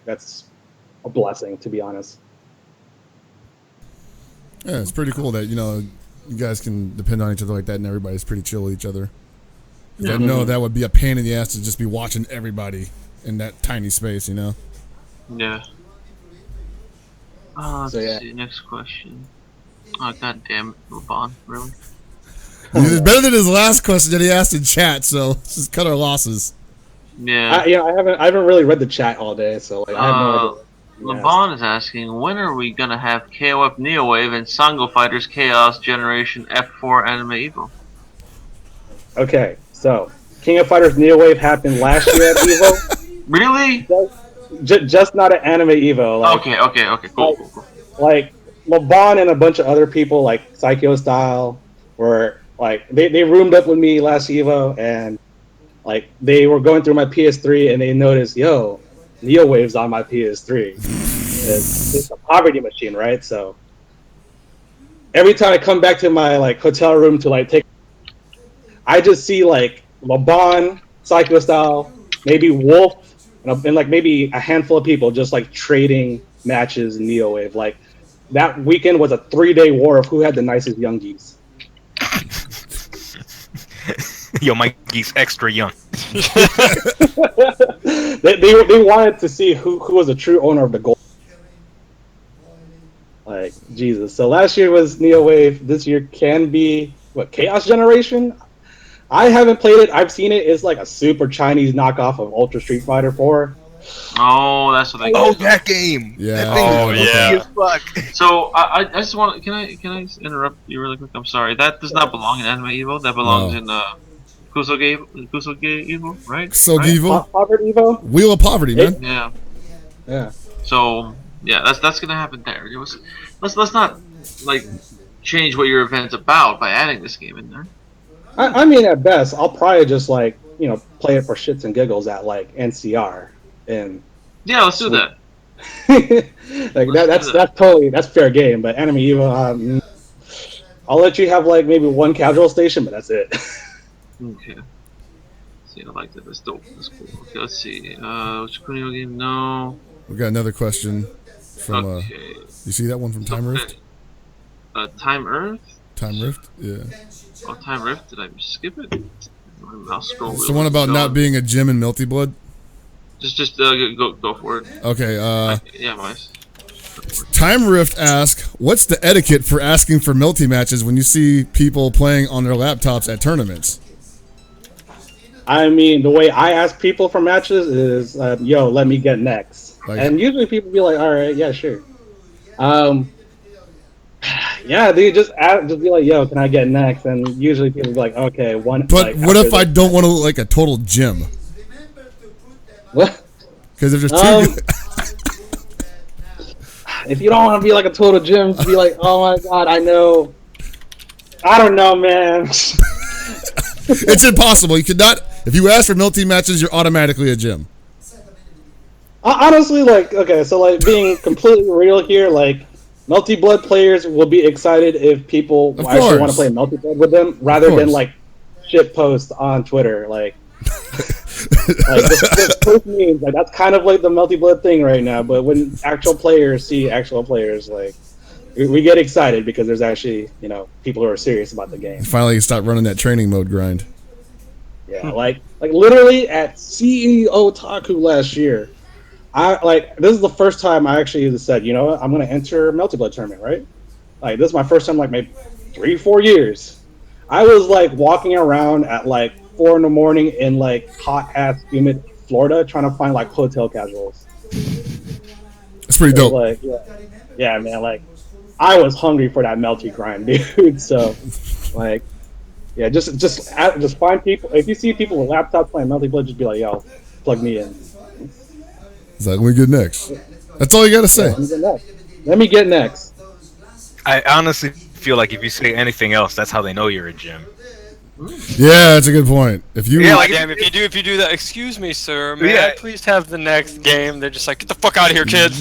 that's a blessing, to be honest. Yeah, it's pretty cool that you guys can depend on each other like that, and everybody's pretty chill with each other. I know that would be a pain in the ass to just be watching everybody in that tiny space, Yeah. Let's see. Next question. Oh, god damn it, LeBron, really? It's better than his last question that he asked in chat, so let's just cut our losses. Yeah. I haven't really read the chat all day, so like, I have no idea. LeBron is asking, when are we gonna have KOF Neowave and Sango Fighters Chaos Generation F4 Anime Evo? Okay, so King of Fighters Neowave happened last year at Evo. Really? Just not at Anime Evo. Like, Okay, cool. Like LeBron and a bunch of other people like Psycho Style were like they roomed up with me last Evo, and like they were going through my PS3 and they noticed, Neowave's on my PS3. It's a poverty machine, right? So every time I come back to my like hotel room to like take, I just see like LeBron, Psycho Style, maybe Wolf, and like maybe a handful of people just like trading matches in Neowave. Like that weekend was a 3-day war of who had the nicest young geese. Yo, my geese extra young. they wanted to see who was the true owner of the gold. Like Jesus. So last year was Neowave. This year can be Chaos Generation. I haven't played it. I've seen it. It's like a super Chinese knockoff of Ultra Street Fighter 4. Oh, that's what they. Oh, that game. Yeah. That thing is fuck. So I just want. Can I interrupt you really quick? I'm sorry. That does not belong in Anime Evo. That belongs in Kusoge Evo, right? So Evo. Poverty Evo. Wheel of Poverty, man. Yeah. Yeah. So yeah, that's gonna happen there. Let's not like change what your event's about by adding this game in there. I mean, at best, I'll probably just like play it for shits and giggles at like NCR and Yeah, let's do that. like that's totally fair game. But Anime Evo, I'll let you have like maybe one casual station, but that's it. Okay. See, I like that. That's dope. That's cool. Okay, let's see. Which Kunio game? No. We got another question from. Okay. You see that one from Time Rift? Time Earth? Time Rift? Yeah. Oh, Time Rift? Did I skip it? My mouse scroll. It's the one about not being a gym in Melty Blood? Just go for it. Okay, yeah, mice. Time Rift asks, what's the etiquette for asking for Melty matches when you see people playing on their laptops at tournaments? I mean, the way I ask people for matches is, yo, let me get next. And usually people be like, all right, yeah, sure. Yeah, they just be like, yo, can I get next? And usually people be like, okay, one. But what if I don't want to look like a total gym? What? Because if there's two... If you don't want to be like a total gym, be like, oh my god, I know. I don't know, man. It's impossible. You could not. If you ask for Melty matches, you're automatically a gym. Honestly, like, okay, so like being completely real here, like Melty Blood players will be excited if people actually want to play Melty Blood with them, rather than like shit post on Twitter, like this post memes, like that's kind of like the Melty Blood thing right now. But when actual players see actual players, like we get excited because there's actually people who are serious about the game. Finally, you stop running that training mode grind. Yeah, like literally at CEO Taku last year, this is the first time I actually said, you know what, I'm gonna enter Melty Blood tournament, right? Like this is my first time, like maybe 3-4 years. I was like walking around at like 4 a.m. in like hot ass humid Florida trying to find like hotel casuals. It's pretty dope. Like, yeah, man, like I was hungry for that Melty grind, dude. So, like, yeah, just find people. If you see people with laptops playing Melty Blood, just be like, yo, plug me in. It's like, let me get next. That's all you gotta say. Let me get next. I honestly feel like if you say anything else, that's how they know you're a gym. Yeah, that's a good point. If you if you do that, excuse me, sir, may I please have the next game? They're just like, get the fuck out of here, kids.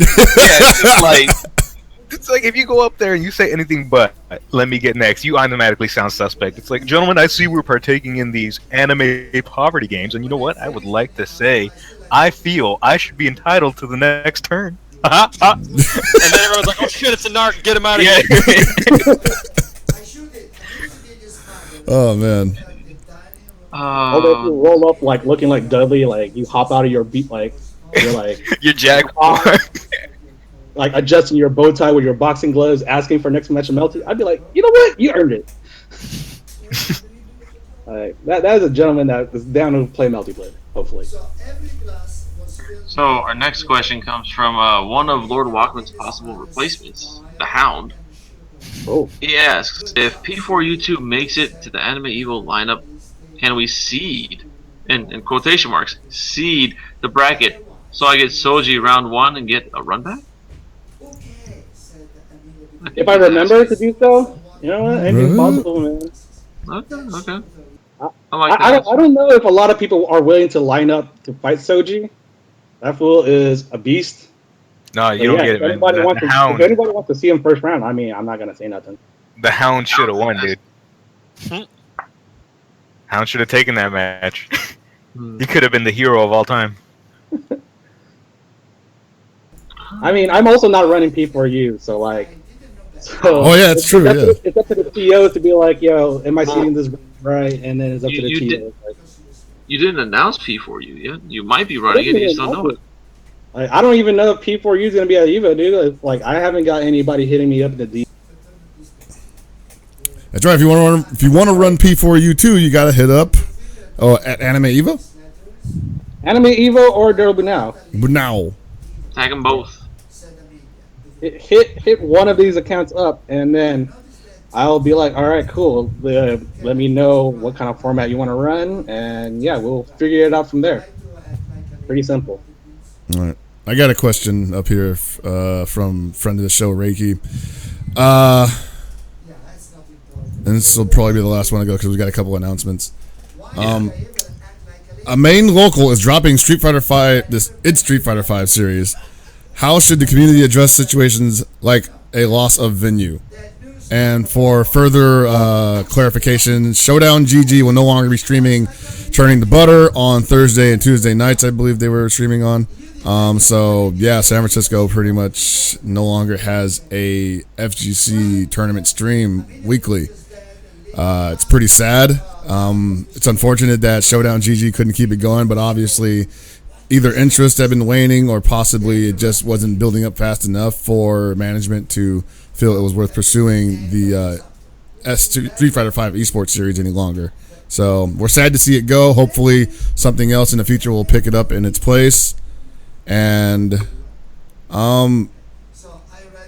It's like if you go up there and you say anything but let me get next, you automatically sound suspect. It's like, gentlemen, I see we're partaking in these anime poverty games, and you know what? I would like to say, I feel I should be entitled to the next turn. And then everyone's like, oh shit, it's a narc, get him out of here. Oh man. Or you roll up like looking like Dudley, like you hop out of your beat, like you're like your Jaguar, like adjusting your bow tie with your boxing gloves, asking for next match of Melty. I'd be like, you know what, you earned it. That is a gentleman that is down to play Melty Blood, hopefully. So our next question comes from one of Lord Walkman's possible replacements, the Hound. Oh. He asks, if P4U2 makes it to the Anime Evo lineup, can we seed, in quotation marks, seed the bracket so I get Soji round 1 and get a run back? If I remember to do so, you know what? Anything's possible, man. Okay. I like that. I don't know if a lot of people are willing to line up to fight Soji. That fool is a beast. No, you don't get it, man. If anybody wants to see him first round, I mean, I'm not going to say nothing. The Hound should have won, dude. Hound should have taken that match. He could have been the hero of all time. I mean, I'm also not running P4U, so like... oh yeah, it's true, It's up to the TOs to be like, yo, am I seeing this right? And then it's up to the TOs. You didn't announce P4U yet. You might be running it, you just don't know it. Like, I don't even know if P4U is going to be at EVO, dude. Like, I haven't got anybody hitting me up in the D. That's right. If you want to run P4U too, you got to hit up at Anime Evo. Anime Evo or Derby Now. Now. Tag them both. Hit one of these accounts up, and then I'll be like, all right, cool. Let me know what kind of format you want to run, and yeah, we'll figure it out from there. Pretty simple. All right. I got a question up here from friend of the show, Reiki. And this will probably be the last one to go because we got a couple announcements. A main local is dropping Street Fighter V. Its Street Fighter V series. How should the community address situations like a loss of venue? And for further clarification, Showdown GG will no longer be streaming Turning the Butter on Thursday and Tuesday nights, I believe they were streaming on. So, yeah, San Francisco pretty much no longer has a FGC tournament stream weekly. It's pretty sad. It's unfortunate that Showdown GG couldn't keep it going, but obviously either interest had been waning or possibly it just wasn't building up fast enough for management to feel it was worth pursuing the Street Fighter V esports series any longer. So we're sad to see it go. Hopefully something else in the future will pick it up in its place and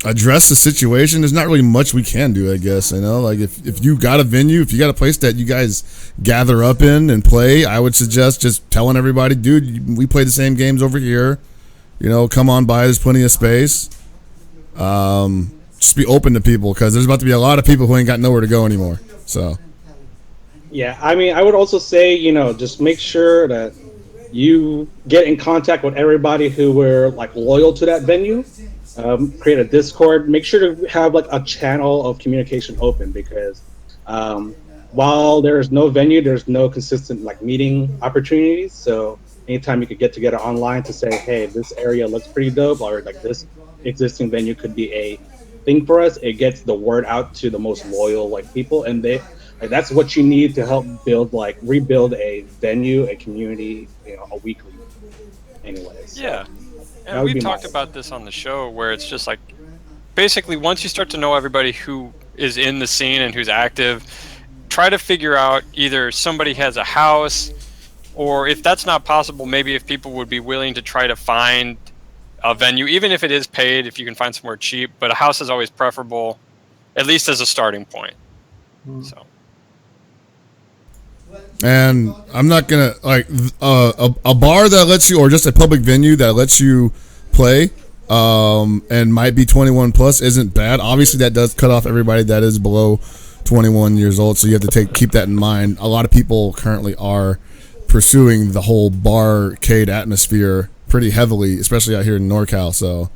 address the situation. There's not really much we can do, I guess. Like if you got a venue, if you got a place that you guys gather up in and play, I would suggest just telling everybody, dude, we play the same games over here. Come on by. There's plenty of space. Just be open to people because there's about to be a lot of people who ain't got nowhere to go anymore. So, yeah, I mean, I would also say, just make sure that you get in contact with everybody who were like loyal to that venue. Create a Discord. Make sure to have like a channel of communication open because while there's no venue, there's no consistent like meeting opportunities. So anytime you could get together online to say, hey, this area looks pretty dope, or like this existing venue could be a thing for us, it gets the word out to the most loyal like people, and that's what you need to help rebuild a venue, a community, a weekly. Anyways. Yeah. And we've talked about this on the show where it's just like basically once you start to know everybody who is in the scene and who's active, try to figure out either somebody has a house or if that's not possible, maybe if people would be willing to try to find a venue, even if it is paid, if you can find somewhere cheap, but a house is always preferable, at least as a starting point. So. And I'm not gonna like a bar that lets you, or just a public venue that lets you play, and might be 21 plus isn't bad. Obviously, that does cut off everybody that is below 21 years old, so you have to keep that in mind. A lot of people currently are pursuing the whole barcade atmosphere pretty heavily, especially out here in NorCal. So,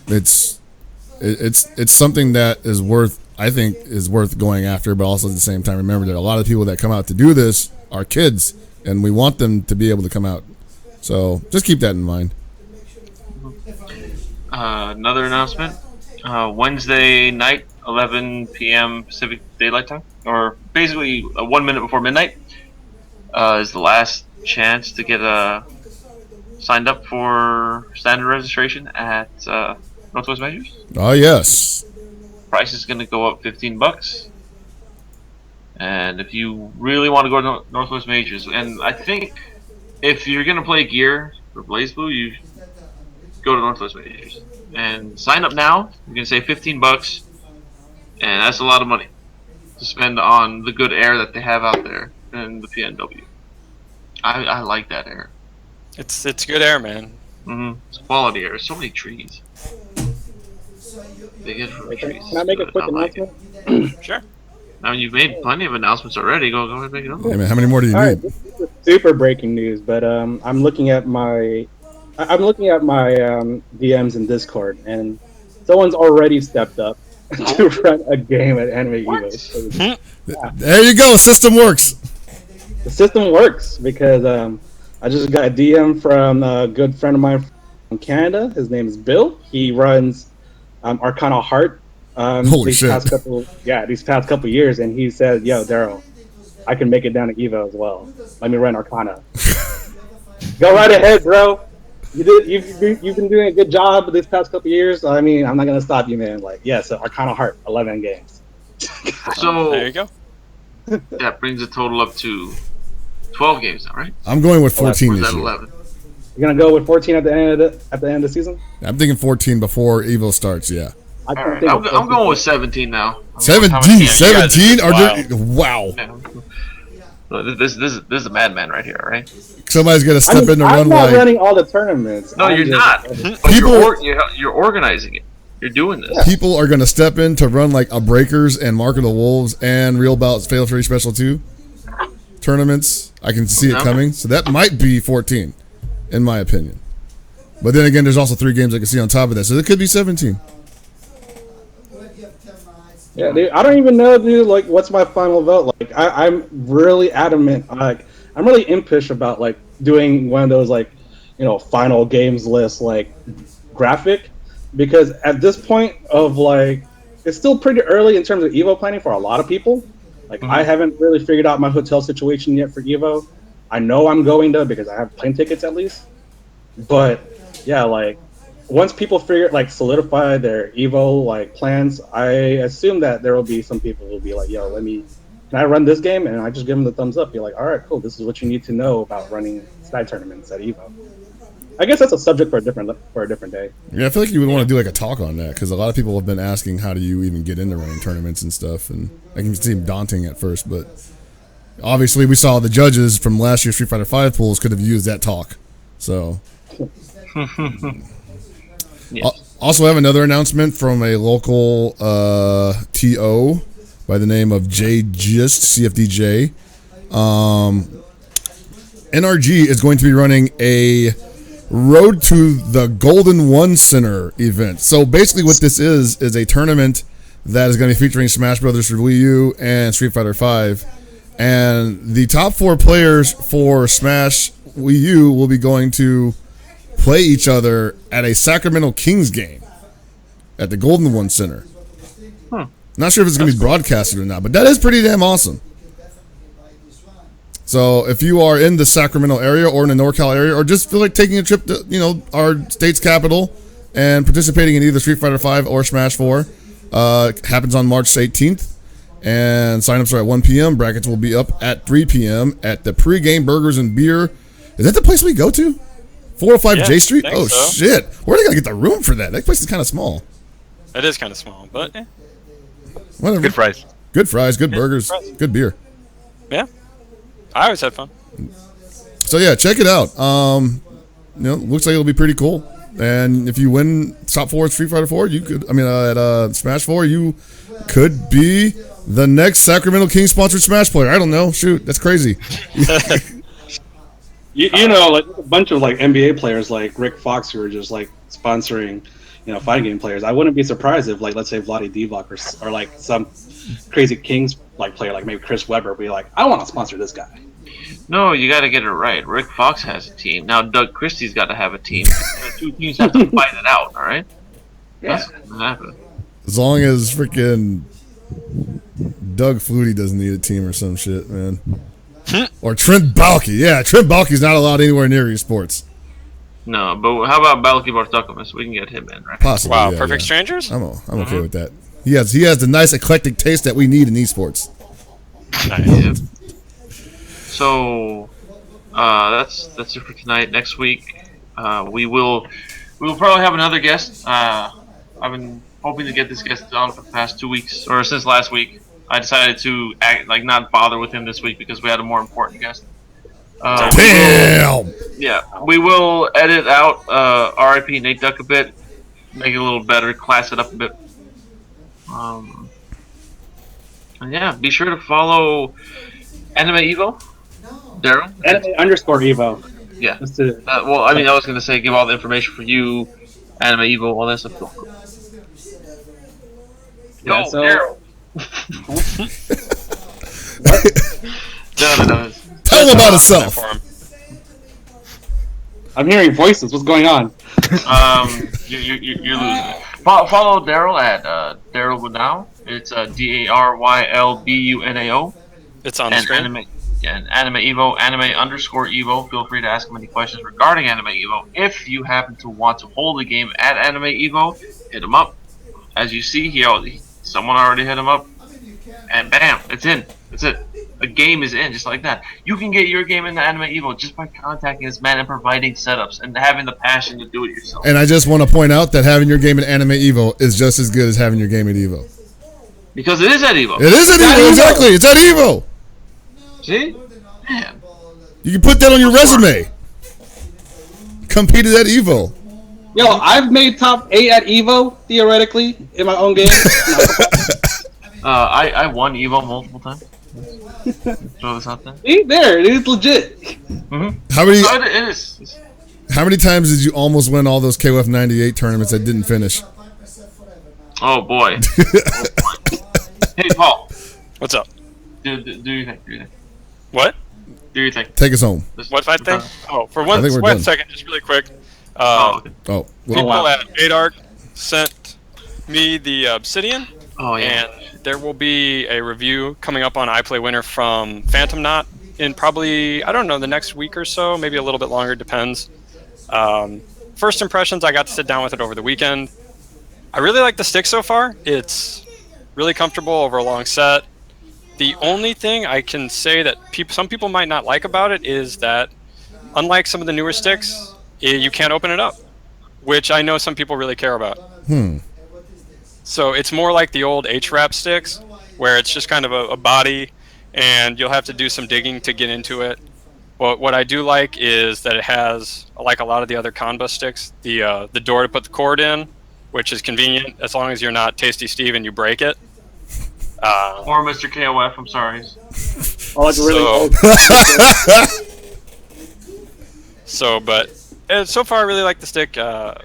it's something that is worth. I think is worth going after, but also at the same time, remember that a lot of people that come out to do this are kids, and we want them to be able to come out. So just keep that in mind. Another announcement: Wednesday night, 11 p.m. Pacific Daylight Time, or basically 1 minute before midnight, is the last chance to get signed up for standard registration at Northwest Majors. Oh yes. Price is going to go up $15, and if you really want to go to Northwest Majors, and I think if you're going to play gear for BlazBlue, you go to Northwest Majors and sign up now. You can save $15, and that's a lot of money to spend on the good air that they have out there in the PNW. I like that air. It's good air, man. It's quality air. So many trees. Can I make a quick announcement? Sure. Now you've made plenty of announcements already. Go ahead and make it up. Hey man, how many more do you need? Right, this is super breaking news, but I'm looking at my DMs in Discord, and someone's already stepped up to run a game at Anime Evo. So, There you go. System works. The system works because I just got a DM from a good friend of mine from Canada. His name is Bill. He runs Arcana Heart Holy shit. these past couple years, and he said, yo, Daryl, I can make it down to Evo as well. Let me run Arcana. Go right ahead, bro. You've been doing a good job this past couple years. I mean, I'm not gonna stop you, man. Like, yeah, so Arcana Heart, 11 games. So there you go. That brings the total up to 12 games now, right? I'm going with 14 Or is this that year. 11? You're gonna go with 14 at the end of the season? I'm thinking 14 before Evo starts. Yeah. All right, I'm going with 17 now. 17. you guys are 17. just Are there, wow. Yeah. This is a madman right here, right? Somebody's gonna step in to I'm run not like running all the tournaments. No, you're not. But you're organizing it. You're doing this. people are gonna step in to run like a Breakers and Mark of the Wolves and Real Bouts Fatal Fury Special 2 tournaments. I can see it coming. So that might be 14, in my opinion. But then again, there's also 3 games I can see on top of that, so it could be 17. Yeah, dude, I don't even know, dude. Like, what's my final vote? Like, I'm really adamant. Like, I'm really impish about like doing one of those like, final games list like graphic, because at this point of like, it's still pretty early in terms of Evo planning for a lot of people. Like, I haven't really figured out my hotel situation yet for Evo. I know I'm going to because I have plane tickets at least. But yeah, like, once people solidify their Evo like plans, I assume that there will be some people who will be like, "Yo, can I run this game?" And I just give them the thumbs up. Be like, "All right, cool. This is what you need to know about running Sky tournaments at Evo." I guess that's a subject for a different day. Yeah, I feel like you would want to do like a talk on that, because a lot of people have been asking, how do you even get into running tournaments and stuff, and it can seem daunting at first, but obviously we saw the judges from last year's Street Fighter V pools could have used that talk. So also have another announcement from a local TO by the name of JGist CFDJ. NRG is going to be running a Road to the Golden One Center event. So basically what this is a tournament that is going to be featuring Smash Brothers for Wii U and Street Fighter V. And the top 4 players for Smash Wii U will be going to play each other at a Sacramento Kings game at the Golden One Center. Not sure if it's going to be broadcasted or not, but that is pretty damn awesome. So if you are in the Sacramento area or in the NorCal area, or just feel like taking a trip to our state's capital and participating in either Street Fighter V or Smash 4, happens on March 18th. And signups are at 1 p.m. Brackets will be up at 3 p.m. at the Pregame Burgers and Beer. Is that the place we go to? 405 J Street? Oh, so. Shit. Where are they going to get the room for that? That place is kind of small. It is kind of small, but whatever. Good fries. Good fries, good burgers, good beer. Yeah. I always had fun. So yeah, check it out. Looks like it'll be pretty cool. And if you win top 4 at Street Fighter 4, at Smash 4, you could be the next Sacramento Kings sponsored Smash player. I don't know. Shoot, that's crazy. Like a bunch of like NBA players like Rick Fox who are just like sponsoring, fighting game players. I wouldn't be surprised if, like, let's say Vlade Divac or like some crazy Kings like player, like maybe Chris Webber, be like, I want to sponsor this guy. No, you got to get it right. Rick Fox has a team now. Doug Christie's got to have a team. The 2 teams have to fight it out. All right. Yeah. That's what's gonna happen. As long as freaking Doug Flutie doesn't need a team or some shit, man. Or Trent Baalke. Yeah, Trent Baalke's not allowed anywhere near esports. No, but how about Balki Bartokomus? We can get him in, right? Possibly. Wow, yeah, Perfect yeah. Strangers? I'm okay with that. He has the nice eclectic taste that we need in esports. Nice. So that's it for tonight. Next week we will probably have another guest. I've been hoping to get this guest on for the past 2 weeks, or since last week. I decided to not bother with him this week because we had a more important guest. Damn! We will edit out RIP Nate Duck a bit, make it a little better, class it up a bit. And yeah, be sure to follow Anime Evo. Daryl? Anime_Evo. Yeah. I was going to say give all the information for you, Anime Evo, all that stuff. Yeah, Go, so- Daryl. No. Tell him about himself. I'm hearing voices. What's going on? You're losing it. Follow Daryl at Daryl Bunao. It's DARYLBUNAO. It's on the screen. Anime Evo, Anime_Evo. Feel free to ask him any questions regarding Anime Evo. If you happen to want to hold a game at Anime Evo, hit him up. As you see, someone already hit him up, and bam, it's in. That's it. A game is in, just like that. You can get your game into Anime Evo just by contacting this man and providing setups and having the passion to do it yourself. And I just want to point out that having your game in Anime Evo is just as good as having your game at Evo. Because it is at Evo. It is at Evo, exactly. It's at Evo. See? Man. You can put that on your resume. Competed at Evo. Yo, I've made top 8 at Evo theoretically in my own game. I won Evo multiple times. Throw this out there. See, there, it is legit. Mm-hmm. How many? No, it is. How many times did you almost win all those KOF 98 tournaments that didn't finish? Oh boy. Hey Paul. What's up? Do your thing. What? Do your thing. Take us home. What if I think? Oh, for I think we're one done. second, just really quick. Okay. Oh, People at Adark sent me the Obsidian. Oh yeah. And there will be a review coming up on iPlay Winner from Phantom Knot in probably, I don't know, the next week or so, maybe a little bit longer, depends. First impressions, I got to sit down with it over the weekend. I really like the stick so far. It's really comfortable over a long set. The only thing I can say that some people might not like about it is that, unlike some of the newer sticks, you can't open it up, which I know some people really care about. So it's more like the old H-Wrap sticks, where it's just kind of a body, and you'll have to do some digging to get into it. But what I do like is that it has, like a lot of the other CON-Bus sticks, the door to put the cord in, which is convenient as long as you're not Tasty Steve and you break it. Or Mr. KOF, I'm sorry. Oh, it's really old. But so far I really like the stick. Yeah,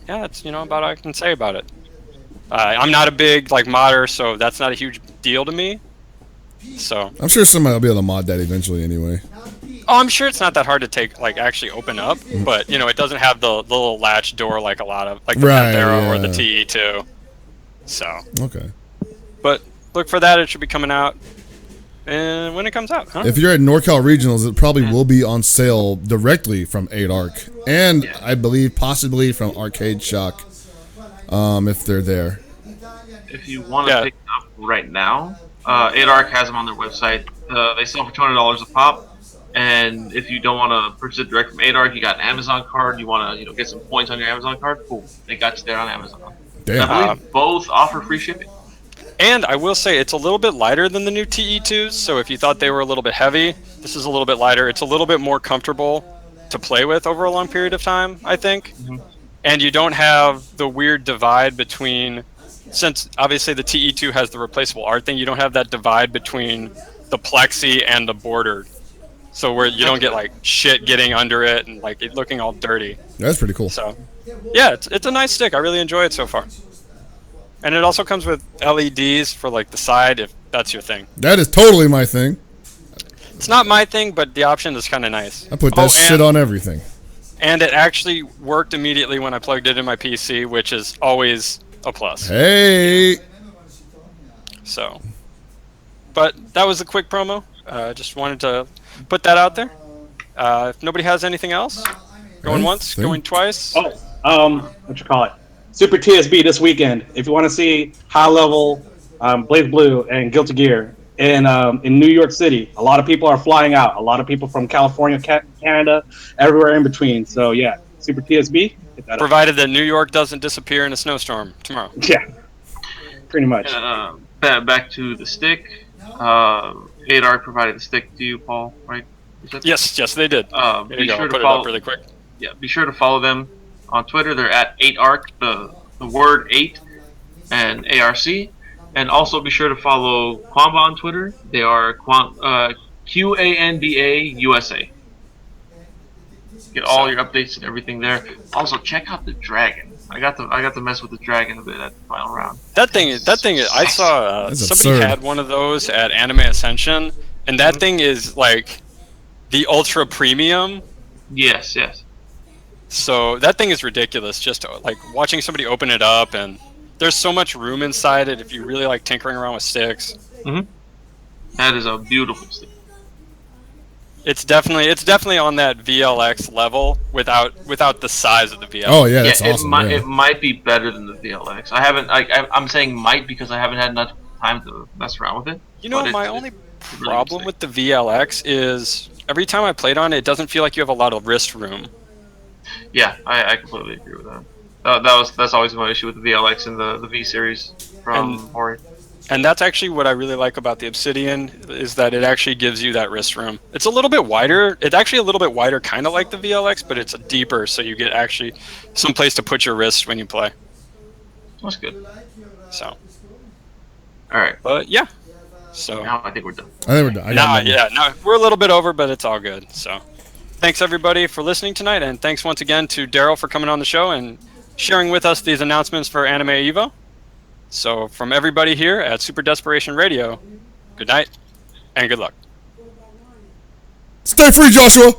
that's about all I can say about it. I'm not a big modder, so that's not a huge deal to me. So I'm sure somebody will be able to mod that eventually anyway. Oh, I'm sure it's not that hard to actually open up, but it doesn't have the little latch door like a lot of the Panthera or the TE2. So okay. But look for that; it should be coming out, and when it comes out. Huh? If you're at NorCal Regionals, it probably will be on sale directly from Adark, and I believe possibly from Arcade Shock, if they're there. If you want to pick it up right now, Adark has them on their website. They sell for $200 a pop. And if you don't want to purchase it direct from Adark, you got an Amazon card. You want to, get some points on your Amazon card. Cool, they got you there on Amazon. Damn. I believe both offer free shipping. And I will say it's a little bit lighter than the new TE2s. So if you thought they were a little bit heavy, this is a little bit lighter. It's a little bit more comfortable to play with over a long period of time, I think. Mm-hmm. And you don't have the weird divide between, since obviously the TE2 has the replaceable art thing, you don't have that divide between the plexi and the border. So where you don't get shit getting under it and it looking all dirty. That's pretty cool. So, yeah, it's a nice stick. I really enjoy it so far. And it also comes with LEDs for the side if that's your thing. That is totally my thing. It's not my thing, but the option is kind of nice. I put that shit on everything. And it actually worked immediately when I plugged it in my PC, which is always a plus. Hey. So, but that was a quick promo. Just wanted to put that out there. If nobody has anything else, going once, going twice. What you call it? Super TSB this weekend. If you want to see high level Blaze Blue and Guilty Gear in New York City, a lot of people are flying out. A lot of people from California, Canada, everywhere in between. So yeah, Super TSB. Provided that New York doesn't disappear in a snowstorm tomorrow. Yeah, pretty much. Back to the stick. Adark provided the stick to you, Paul, right? Yes, they did. Be sure to follow, it up really quick. Yeah, be sure to follow them on Twitter. They're at 8ARC, the word 8, and ARC. And also be sure to follow Quamba on Twitter. They are QANBA USA. Get all your updates and everything there. Also, check out the dragon. I got to mess with the dragon a bit at the final round. That thing is. I saw somebody absurd. had one of those at Anime Ascension, and that thing is the ultra premium. Yes. So that thing is ridiculous. Just watching somebody open it up, and there's so much room inside it if you really like tinkering around with sticks. Mm-hmm. That is a beautiful stick. It's definitely on that VLX level without the size of the VLX. Oh yeah, that's awesome. It might be better than the VLX. I'm saying might because I haven't had enough time to mess around with it. My only problem with the VLX is every time I played on it, it doesn't feel like you have a lot of wrist room. Yeah, I completely agree with that. That's always my issue with the VLX and the V series from Hori. And that's actually what I really like about the Obsidian, is that it actually gives you that wrist room. It's a little bit wider. It's actually a little bit wider, kind of like the VLX, but it's a deeper, so you get actually some place to put your wrist when you play. That's good. So. All right. But yeah. So. Now I think we're done. I think we're done. No, we're a little bit over, but it's all good. So, thanks everybody for listening tonight, and thanks once again to Daryl for coming on the show and sharing with us these announcements for Anime Evo. So, from everybody here at Super Desperation Radio, good night and good luck. Stay free, Joshua.